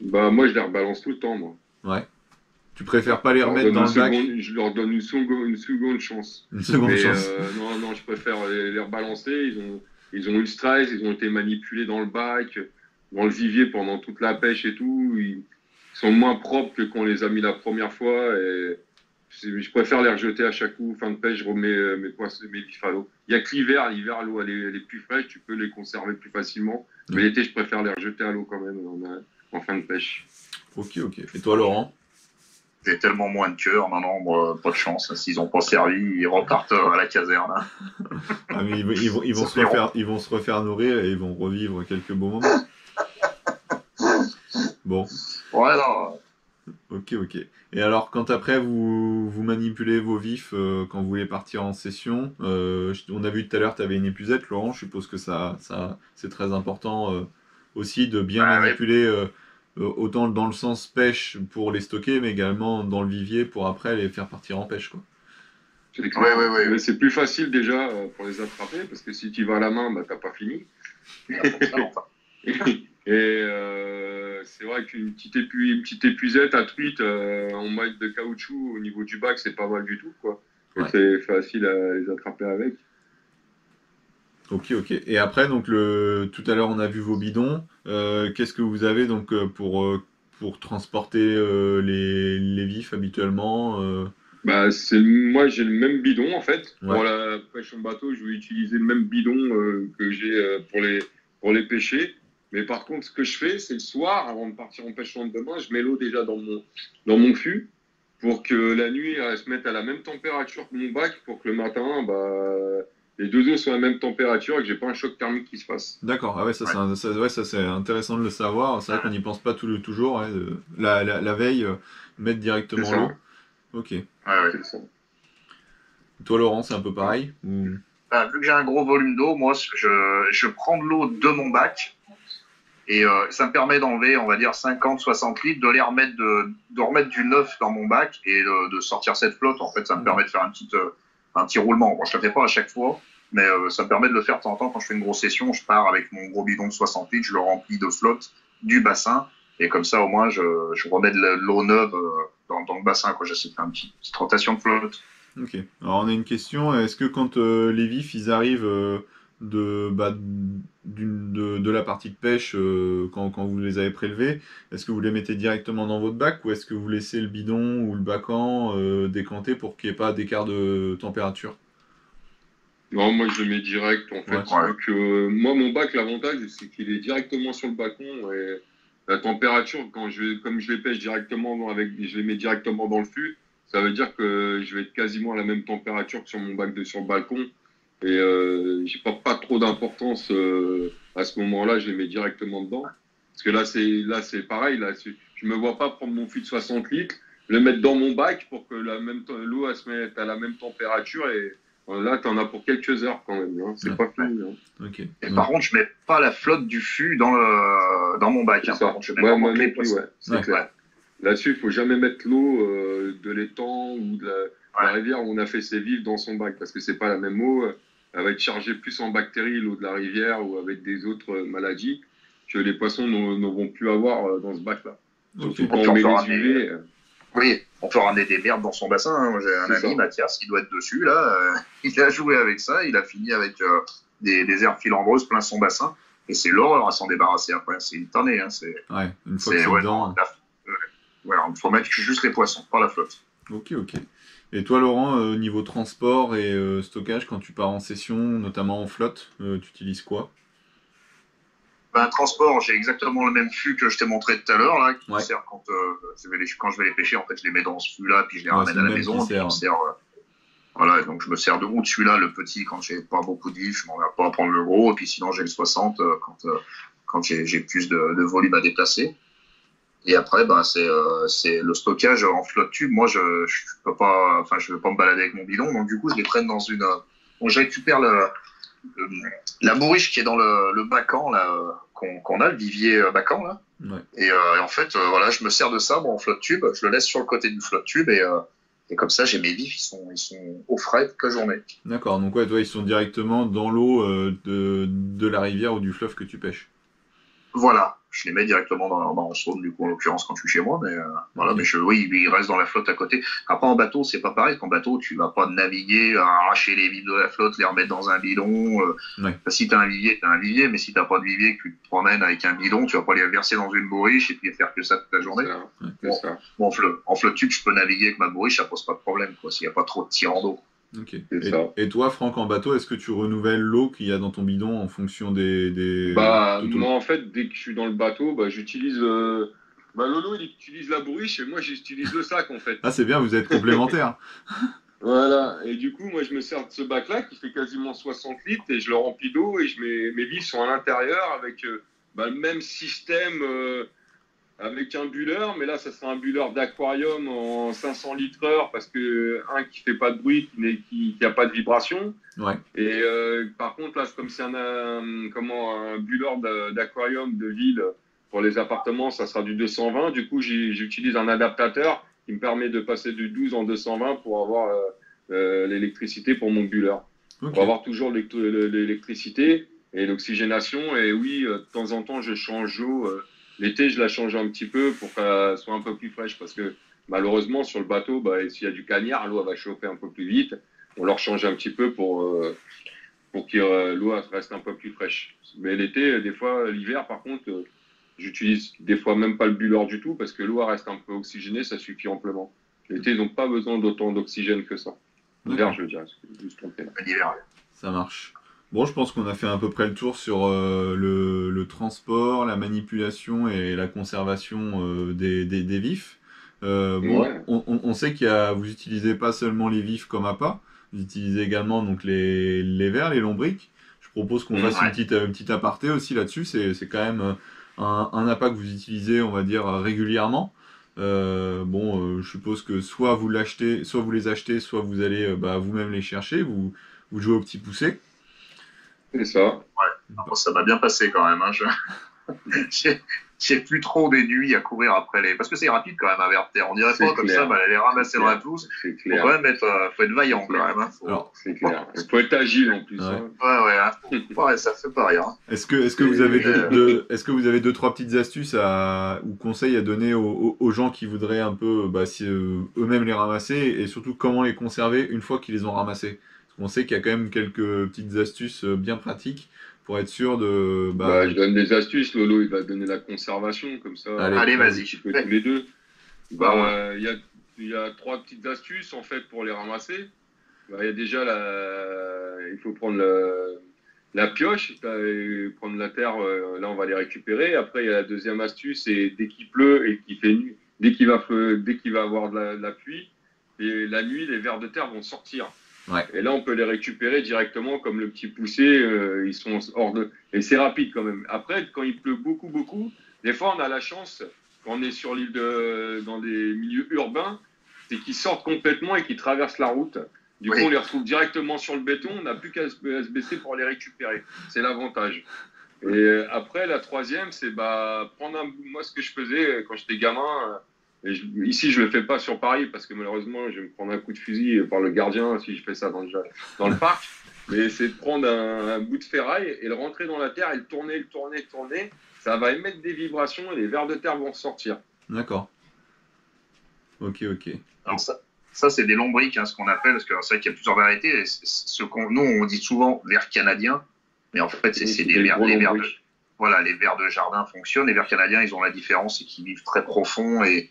Bah, moi, je les rebalance tout le temps, moi. Ouais. Tu préfères pas les remettre dans le bac? Je leur donne une seconde chance. Une seconde Mais chance. non, je préfère les rebalancer. Ils ont eu le stress, ils ont été manipulés dans le bac, dans le vivier pendant toute la pêche et tout. Ils sont moins propres que quand on les a mis la première fois. Et je préfère les rejeter à chaque coup. Fin de pêche, je remets mes poissons, mes vifs à l'eau. Il y a que l'hiver, l'eau elle est plus fraîche, tu peux les conserver plus facilement. Mais l'été, je préfère les rejeter à l'eau quand même en fin de pêche. Ok. Et toi, Laurent? J'ai tellement moins de cœur. Non, moi, pas de chance. S'ils ont pas servi, ils repartent à la caserne. Ah, mais ils vont se refaire nourrir et ils vont revivre quelques beaux moments. Bon. Ouais, non. Ok. Et alors, quand après vous manipulez vos vifs quand vous voulez partir en session, on a vu tout à l'heure, tu avais une épuisette, Laurent. Je suppose que ça c'est très important aussi de bien manipuler autant dans le sens pêche pour les stocker, mais également dans le vivier pour après les faire partir en pêche, quoi. C'est clair. Ouais. Mais c'est plus facile déjà pour les attraper parce que si tu vas à la main, bah, t'as pas fini. Et c'est vrai qu'une petite épuisette à truite en maille de caoutchouc au niveau du bac, c'est pas mal du tout, quoi. Et Ouais. c'est facile à les attraper avec. Ok. Et après, donc tout à l'heure, on a vu vos bidons. Qu'est-ce que vous avez donc pour transporter les vifs habituellement Bah, moi, j'ai le même bidon, en fait. Ouais. Pour la pêche en bateau, je vais utiliser le même bidon que j'ai pour les pêcher. Mais par contre, ce que je fais, c'est le soir, avant de partir en pêche le lendemain, je mets l'eau déjà dans mon fût pour que la nuit, elle se mette à la même température que mon bac pour que le matin, bah, les deux eaux soient à la même température et que j'ai pas un choc thermique qui se passe. D'accord. Ah ouais, ça c'est intéressant de le savoir. C'est vrai qu'on n'y pense pas toujours. Ouais, la veille, mettre C'est directement ça. l'eau. Ok. Ouais. C'est ça. Toi, Laurent, c'est un peu pareil Vu que j'ai un gros volume d'eau, moi, je prends de l'eau de mon bac et ça me permet d'enlever, on va dire, 50-60 litres, de remettre du neuf dans mon bac et de sortir cette flotte. En fait, ça me permet de faire un petit roulement. Bon, je le fais pas à chaque fois, mais ça me permet de le faire de temps en temps. Quand je fais une grosse session, je pars avec mon gros bidon de 60 litres, je le remplis de flotte du bassin et comme ça, au moins, je remets de l'eau neuve dans le bassin, quoi. J'essaie de faire une petite rotation de flotte. Ok. Alors on a une question. Est-ce que quand les vifs ils arrivent de la partie de pêche quand vous les avez prélevés, est-ce que vous les mettez directement dans votre bac ou est-ce que vous laissez le bidon ou le bacan décanter pour qu'il n'y ait pas d'écart de température? Non, moi je le mets direct en fait. Ouais. Vu que, moi, mon bac, l'avantage, c'est qu'il est directement sur le bacon et la température, comme je les pêche directement je les mets directement dans le fût, ça veut dire que je vais être quasiment à la même température que sur mon bac sur le balcon. Et j'ai pas trop d'importance à ce moment-là, je les mets directement dedans. Parce que là c'est pareil, je me vois pas prendre mon fût de 60 litres, le mettre dans mon bac pour que l'eau elle se mette à la même température et là, t'en as pour quelques heures quand même. Hein. C'est pas fini. Hein. Ok. Et par contre, je mets pas la flotte du fût dans mon bac. Hein. Par contre, je mets moi vraiment non les plus, poissons. ouais. C'est clair. Là-dessus, il faut jamais mettre l'eau de l'étang ou de la rivière où on a fait ses vifs dans son bac parce que c'est pas la même eau. Elle va être chargée plus en bactéries, l'eau de la rivière ou avec des autres maladies que les poissons ne vont plus avoir dans ce bac-là. Surtout quand on met les UV. Oui, on peut ramener des merdes dans son bassin. Hein. J'ai un ami, Mathias, qui doit être dessus, là. Il a joué avec ça. Il a fini avec des herbes filandreuses plein son bassin. Et c'est l'horreur à s'en débarrasser après. C'est une tannée. Hein. Ouais, une fois que c'est dedans. Ouais, il faut mettre juste les poissons, pas la flotte. Ok. Et toi, Laurent, niveau transport et stockage, quand tu pars en session, notamment en flotte, tu utilises quoi? Ben, transport, j'ai exactement le même fût que je t'ai montré tout à l'heure, là, qui me Ouais. sert quand quand je vais les pêcher. En fait, je les mets dans ce fût-là, puis je les Ouais, ramène c'est à le la même qui maison. Puis sert. voilà, donc je me sers de celui-là, le petit, quand j'ai pas beaucoup de vif, je m'en vais pas à prendre le gros. Et puis sinon, j'ai le 60 quand j'ai plus de volume à déplacer. Et après, ben, c'est le stockage en flotte tube. Moi, je peux pas, enfin, je veux pas me balader avec mon bidon. Donc, du coup, je les traîne dans une, bon, je récupère la bourriche qui est dans le bacan, là, qu'on a, le vivier bacan, là. Ouais. Et en fait, voilà, je me sers de ça, moi, en flotte tube. Je le laisse sur le côté du flotte tube et comme ça, j'ai mes vifs, ils sont au frais toute la journée. D'accord, donc ouais, toi, ils sont directement dans l'eau de la rivière ou du fleuve que tu pêches. Voilà, je les mets directement dans le Saône, du coup, en l'occurrence, quand je suis chez moi, mais voilà, Ok. mais oui, ils restent dans la flotte à côté. Après, en bateau, c'est pas pareil. Qu'en bateau, tu vas pas naviguer, arracher les vivres de la flotte, les remettre dans un bidon. Ouais. Si t'as un vivier, mais si t'as pas de vivier, que tu te promènes avec un bidon, tu vas pas les verser dans une bourriche et puis faire que ça toute la journée. C'est ça. Bon, en flotte tube, je peux naviguer avec ma bourriche, ça pose pas de problème, quoi, s'il y a pas trop de tirant d'eau. Ok. C'est ça. Et toi, Franck, en bateau, est-ce que tu renouvelles l'eau qu'il y a dans ton bidon en fonction Bah, de moi, en fait, dès que je suis dans le bateau, bah, j'utilise. Bah, Lolo, il utilise la bourriche et moi, j'utilise le sac, en fait. Ah, c'est bien, vous êtes complémentaires. Voilà. Et du coup, moi, je me sers de ce bac-là qui fait quasiment 60 litres et je le remplis d'eau et mes vis sont à l'intérieur avec bah, le même système avec un bulleur. Mais là, ça sera un bulleur d'aquarium en 500 litres heure parce que, qui fait pas de bruit, qui a pas de vibration. Ouais. Et par contre, là, comme c'est un bulleur d'aquarium de ville pour les appartements, ça sera du 220. Du coup, j'utilise un adaptateur qui me permet de passer du 12 en 220 pour avoir l'électricité pour mon bulleur. Ok. Pour avoir toujours l'électricité et l'oxygénation. Et oui, de temps en temps, je change l'eau. L'été, je la change un petit peu pour qu'elle soit un peu plus fraîche parce que malheureusement, sur le bateau, bah, s'il y a du cagnard, l'eau va chauffer un peu plus vite. On leur change un petit peu pour que l'eau reste un peu plus fraîche. Mais l'été, des fois, l'hiver, par contre, j'utilise des fois même pas le bulleur du tout parce que l'eau reste un peu oxygénée, ça suffit amplement. L'été, ils n'ont pas besoin d'autant d'oxygène que ça. L'hiver, je veux dire, juste trompé là. Ça marche. Bon, je pense qu'on a fait à peu près le tour sur le transport, la manipulation et la conservation des vifs. Bon, Ouais. on sait vous utilisez pas seulement les vifs comme appât, vous utilisez également donc les vers, les lombriques. Je propose qu'on fasse Ouais. une petite aparté aussi là-dessus. C'est quand même un appât que vous utilisez, on va dire, régulièrement. Je suppose que soit vous l'achetez, soit vous les achetez, soit vous allez vous-même les chercher, vous jouez au petit poussé. C'est ça. Bon, ça m'a bien passé quand même. Hein. J'ai plus trop des nuits à courir après parce que c'est rapide quand même à Verter. On dirait C'est pas comme clair. ça, les ramasser dans la pelouse. C'est Faut clair. quand même faut être vaillant C'est quand clair. même. Hein. Alors, C'est clair. Il faut être agile en plus. Ouais. Hein. Ouais, ça fait pas rien. est-ce que vous avez est-ce que vous avez deux, trois petites astuces ou conseils à donner aux gens qui voudraient un peu eux-mêmes les ramasser et surtout comment les conserver une fois qu'ils les ont ramassés? Parce qu'on sait qu'il y a quand même quelques petites astuces bien pratiques pour être sûr de Bah, je donne des astuces. Lolo, il va donner la conservation. Comme ça, Allez, vas-y. un petit peu tous les deux. Bah, Bah, il y a trois petites astuces en fait pour les ramasser. Bah, il y a déjà il faut prendre la pioche, prendre la terre. Là, on va les récupérer. Après, il y a la deuxième astuce, c'est dès qu'il pleut et qu'il fait nuit, dès qu'il va avoir de la pluie, et la nuit, les vers de terre vont sortir. Ouais. Et là, on peut les récupérer directement comme le petit poussé. Ils sont hors de. Et c'est rapide quand même. Après, quand il pleut beaucoup, beaucoup, des fois, on a la chance, quand on est sur l'île dans des milieux urbains, c'est qu'ils sortent complètement et qu'ils traversent la route. Du coup, on les retrouve directement sur le béton. On n'a plus qu'à se baisser pour les récupérer. C'est l'avantage. Et après, la troisième, c'est prendre moi, ce que je faisais quand j'étais gamin. Ici, je le fais pas sur Paris parce que malheureusement, je vais me prendre un coup de fusil par le gardien si je fais ça dans le parc. Mais c'est de prendre un bout de ferraille et le rentrer dans la terre et le tourner. Ça va émettre des vibrations et les vers de terre vont sortir. D'accord. Ok. Alors ça c'est des lombriques, hein, ce qu'on appelle, parce que c'est vrai qu'il y a plusieurs variétés. Nous, on dit souvent vers canadien. Mais en fait, c'est des les gros vers nombrils. voilà, les vers de jardin fonctionnent. Les vers canadiens, ils ont la différence, c'est qu'ils vivent très profond et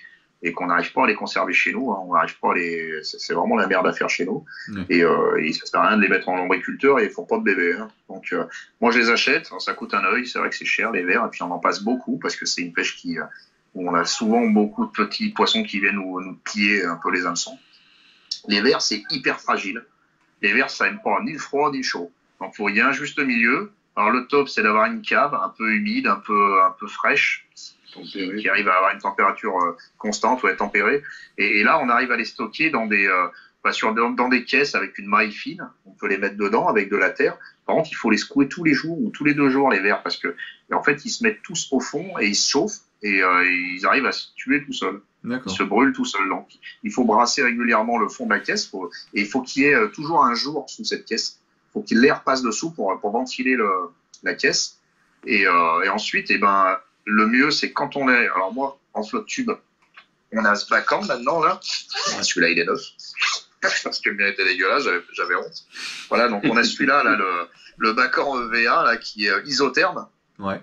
qu'on n'arrive pas à les conserver chez nous. Hein. On n'arrive pas à les, c'est vraiment la merde à faire chez nous. Ouais. Et ça sert à rien de les mettre en lombriculteur et ils font pas de bébés. Hein. Donc, moi, je les achète. Ça coûte un œil. C'est vrai que c'est cher, les vers. Et puis, on en passe beaucoup parce que c'est une pêche où on a souvent beaucoup de petits poissons qui viennent nous piller un peu les hameçons. Les vers, c'est hyper fragile. Les vers, ça aime pas ni le froid ni le chaud. Donc, il y a un juste milieu. Alors, le top, c'est d'avoir une cave un peu humide, un peu fraîche, qui arrive à avoir une température constante ou à être tempérée. Et là, on arrive à les stocker dans dans des caisses avec une maille fine. On peut les mettre dedans avec de la terre. Par contre, il faut les secouer tous les jours ou tous les 2 jours, les vers, parce que, en fait, ils se mettent tous au fond et ils se chauffent et ils arrivent à se tuer tout seuls. Ils se brûlent tout seuls. Donc, il faut brasser régulièrement le fond de la caisse et il faut qu'il y ait toujours un jour sous cette caisse. Il faut que l'air passe dessous pour ventiler la caisse. Et ensuite, le mieux, c'est quand on est... Alors moi, en flotte tube, on a ce bac-en maintenant, là. Celui-là, il est neuf. Parce que le mien était dégueulasse, j'avais honte. Voilà, donc on a celui-là, là, le bac-en EVA, là, qui est isotherme. Ouais.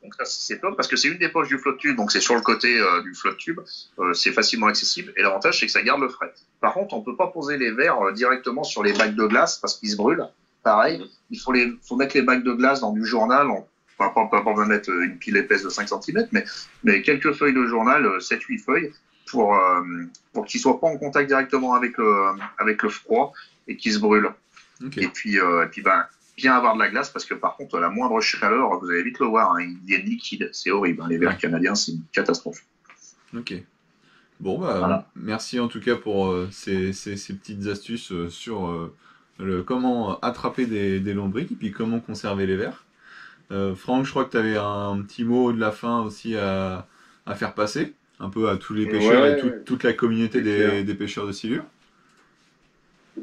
Donc ça, c'est top parce que c'est une des poches du flotte tube, donc c'est sur le côté du flotte tube, c'est facilement accessible et l'avantage c'est que ça garde le frais. Par contre, on peut pas poser les verres directement sur les bacs de glace parce qu'ils se brûlent. Pareil, il faut mettre les bacs de glace dans du journal. On va pas mettre une pile épaisse de 5 cm, mais quelques feuilles de journal, 7-8 feuilles, pour qu'ils soient pas en contact directement avec le froid et qu'ils se brûlent. Okay. Et puis bien avoir de la glace parce que par contre la moindre chaleur, vous allez vite le voir, hein, ils deviennent liquides, c'est horrible. Hein, les vers canadiens, c'est une catastrophe. Ok. Bon voilà. Merci en tout cas pour ces petites astuces sur comment attraper des lombrics et puis comment conserver les vers. Franck, je crois que tu avais un petit mot de la fin aussi à faire passer, un peu à tous les pêcheurs et toute la communauté des pêcheurs de silure.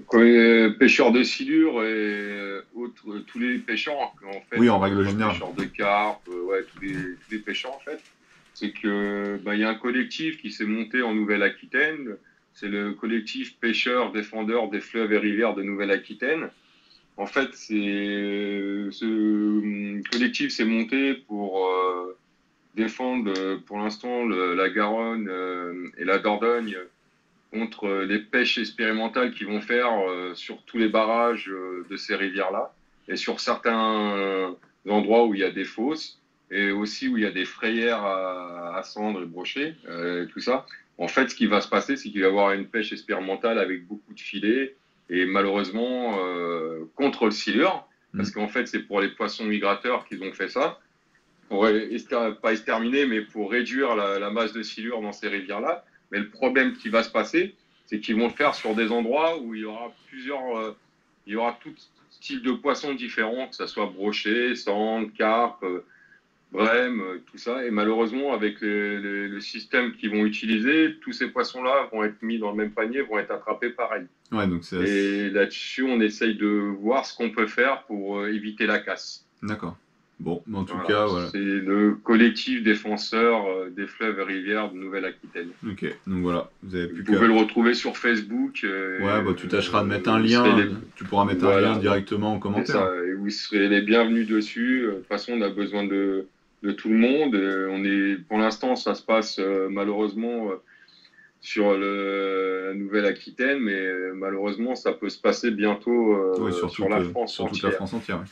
Pêcheurs de silure et autres, tous les pêcheurs, en fait. Oui, en règle générale. Pêcheurs de carpe, tous les pêcheurs, en fait. C'est que, y a un collectif qui s'est monté en Nouvelle-Aquitaine. C'est le collectif pêcheurs défendeurs des fleuves et rivières de Nouvelle-Aquitaine. En fait, ce collectif s'est monté pour défendre, pour l'instant, la Garonne et la Dordogne contre les pêches expérimentales qu'ils vont faire sur tous les barrages de ces rivières-là et sur certains endroits où il y a des fosses et aussi où il y a des frayères à cendres et brochets, tout ça. En fait, ce qui va se passer, c'est qu'il va y avoir une pêche expérimentale avec beaucoup de filets et malheureusement contre le silure, parce qu'en fait, c'est pour les poissons migrateurs qu'ils ont fait ça, pour pas exterminer, mais pour réduire la masse de silure dans ces rivières-là. Mais le problème qui va se passer, c'est qu'ils vont le faire sur des endroits où il y aura il y aura tout style de poissons différents, que ce soit brochet, sandre, carpe, brème, tout ça. Et malheureusement, avec le système qu'ils vont utiliser, tous ces poissons-là vont être mis dans le même panier, vont être attrapés pareil. Ouais, donc et là-dessus, on essaye de voir ce qu'on peut faire pour éviter la casse. D'accord. Bon, mais en tout cas, voilà. C'est le collectif défenseur des fleuves et rivières de Nouvelle-Aquitaine. Ok, donc voilà, vous pouvez le retrouver sur Facebook. Tu tâcheras de mettre un lien, tu pourras mettre un lien directement en commentaire. Ça, et vous serez les bienvenus dessus. De toute façon, on a besoin de tout le monde. Pour l'instant, ça se passe malheureusement sur la Nouvelle-Aquitaine, mais malheureusement, ça peut se passer bientôt sur la France sur toute la France entière. Ouais.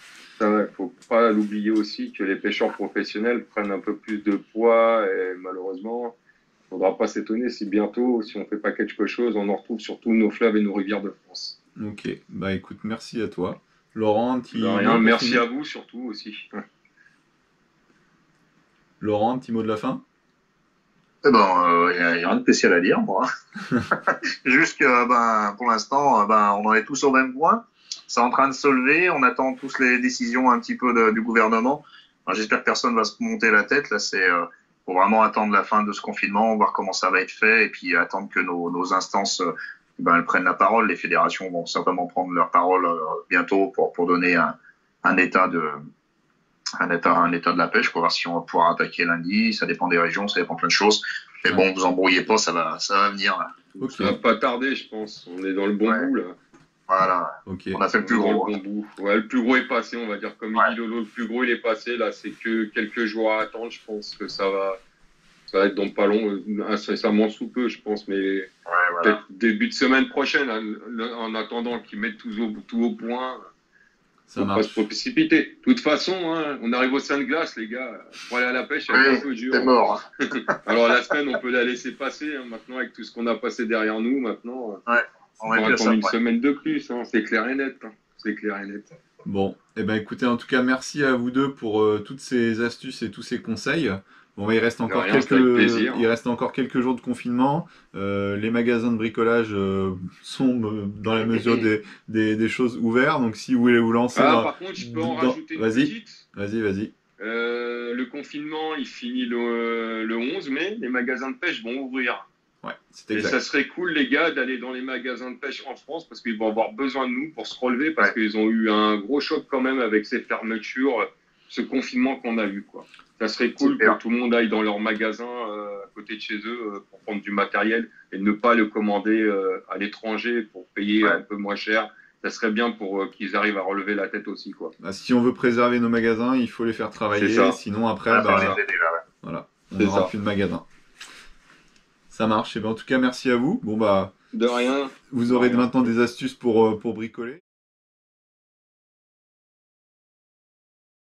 Il ne faut pas l'oublier aussi que les pêcheurs professionnels prennent un peu plus de poids et malheureusement, il ne faudra pas s'étonner si bientôt, si on ne fait pas quelque chose, on en retrouve sur tous nos fleuves et nos rivières de France. Ok, écoute, merci à toi. Laurent, merci à vous surtout aussi. Laurent, un petit mot de la fin? Il n'y a rien de spécial à dire, moi. Juste que pour l'instant, on en est tous au même point. C'est en train de se lever, on attend tous les décisions un petit peu du gouvernement. J'espère que personne va se monter la tête. Là, c'est faut vraiment attendre la fin de ce confinement, voir comment ça va être fait, et puis attendre que nos instances elles prennent la parole. Les fédérations vont certainement prendre leur parole bientôt pour donner un état de la pêche, pour voir si on va pouvoir attaquer lundi. Ça dépend des régions, ça dépend de plein de choses. Mais bon, vous embrouillez pas, ça va venir. Là. Ça va pas tarder, je pense. On est dans le bon bout là. Voilà. Ok. On a fait le plus gros. Bon bout. Ouais, le plus gros est passé, on va dire. Comme il dit Lolo, le plus gros il est passé. Là, c'est que quelques jours à attendre. Je pense que ça va être dans pas long, incessamment sous peu, je pense. Mais Voilà. peut-être début de semaine prochaine, en attendant qu'ils mettent tout au point. Ça Faut pas marche. se précipiter. De toute façon, hein, on arrive au Saint-Glace, les gars. Pour aller à la pêche, c'est un peu dur. T'es mort. Alors la semaine, on peut la laisser passer. Hein. Maintenant, avec tout ce qu'on a passé derrière nous, maintenant, On on va va dire attendre ça. une semaine de plus. Hein. C'est clair et net. Hein. C'est clair et net. Bon, eh ben écoutez, en tout cas, merci à vous deux pour toutes ces astuces et tous ces conseils. Bon, il reste encore rien, c'était avec plaisir. il reste encore quelques jours de confinement. Les magasins de bricolage sont dans la mesure des choses ouvertes. Donc, si vous voulez vous lancer, Par contre, je peux en rajouter une petite. Vas-y. Le confinement, il finit le 11 mai. Les magasins de pêche vont ouvrir. Ouais, c'est Et exact. ça serait cool, les gars, d'aller dans les magasins de pêche en France parce qu'ils vont avoir besoin de nous pour se relever parce qu'ils ont eu un gros choc quand même avec ces fermetures, ce confinement qu'on a eu, quoi. Ça serait cool que tout le monde aille dans leur magasin à côté de chez eux pour prendre du matériel et ne pas le commander à l'étranger pour payer un peu moins cher. Ça serait bien pour qu'ils arrivent à relever la tête aussi, quoi. Bah, si on veut préserver nos magasins, il faut les faire travailler. Sinon, après, voilà, on n'aura plus de magasins. Ça marche. Et ben, en tout cas, merci à vous. Bon, bah, de rien. Vous aurez maintenant des astuces pour bricoler.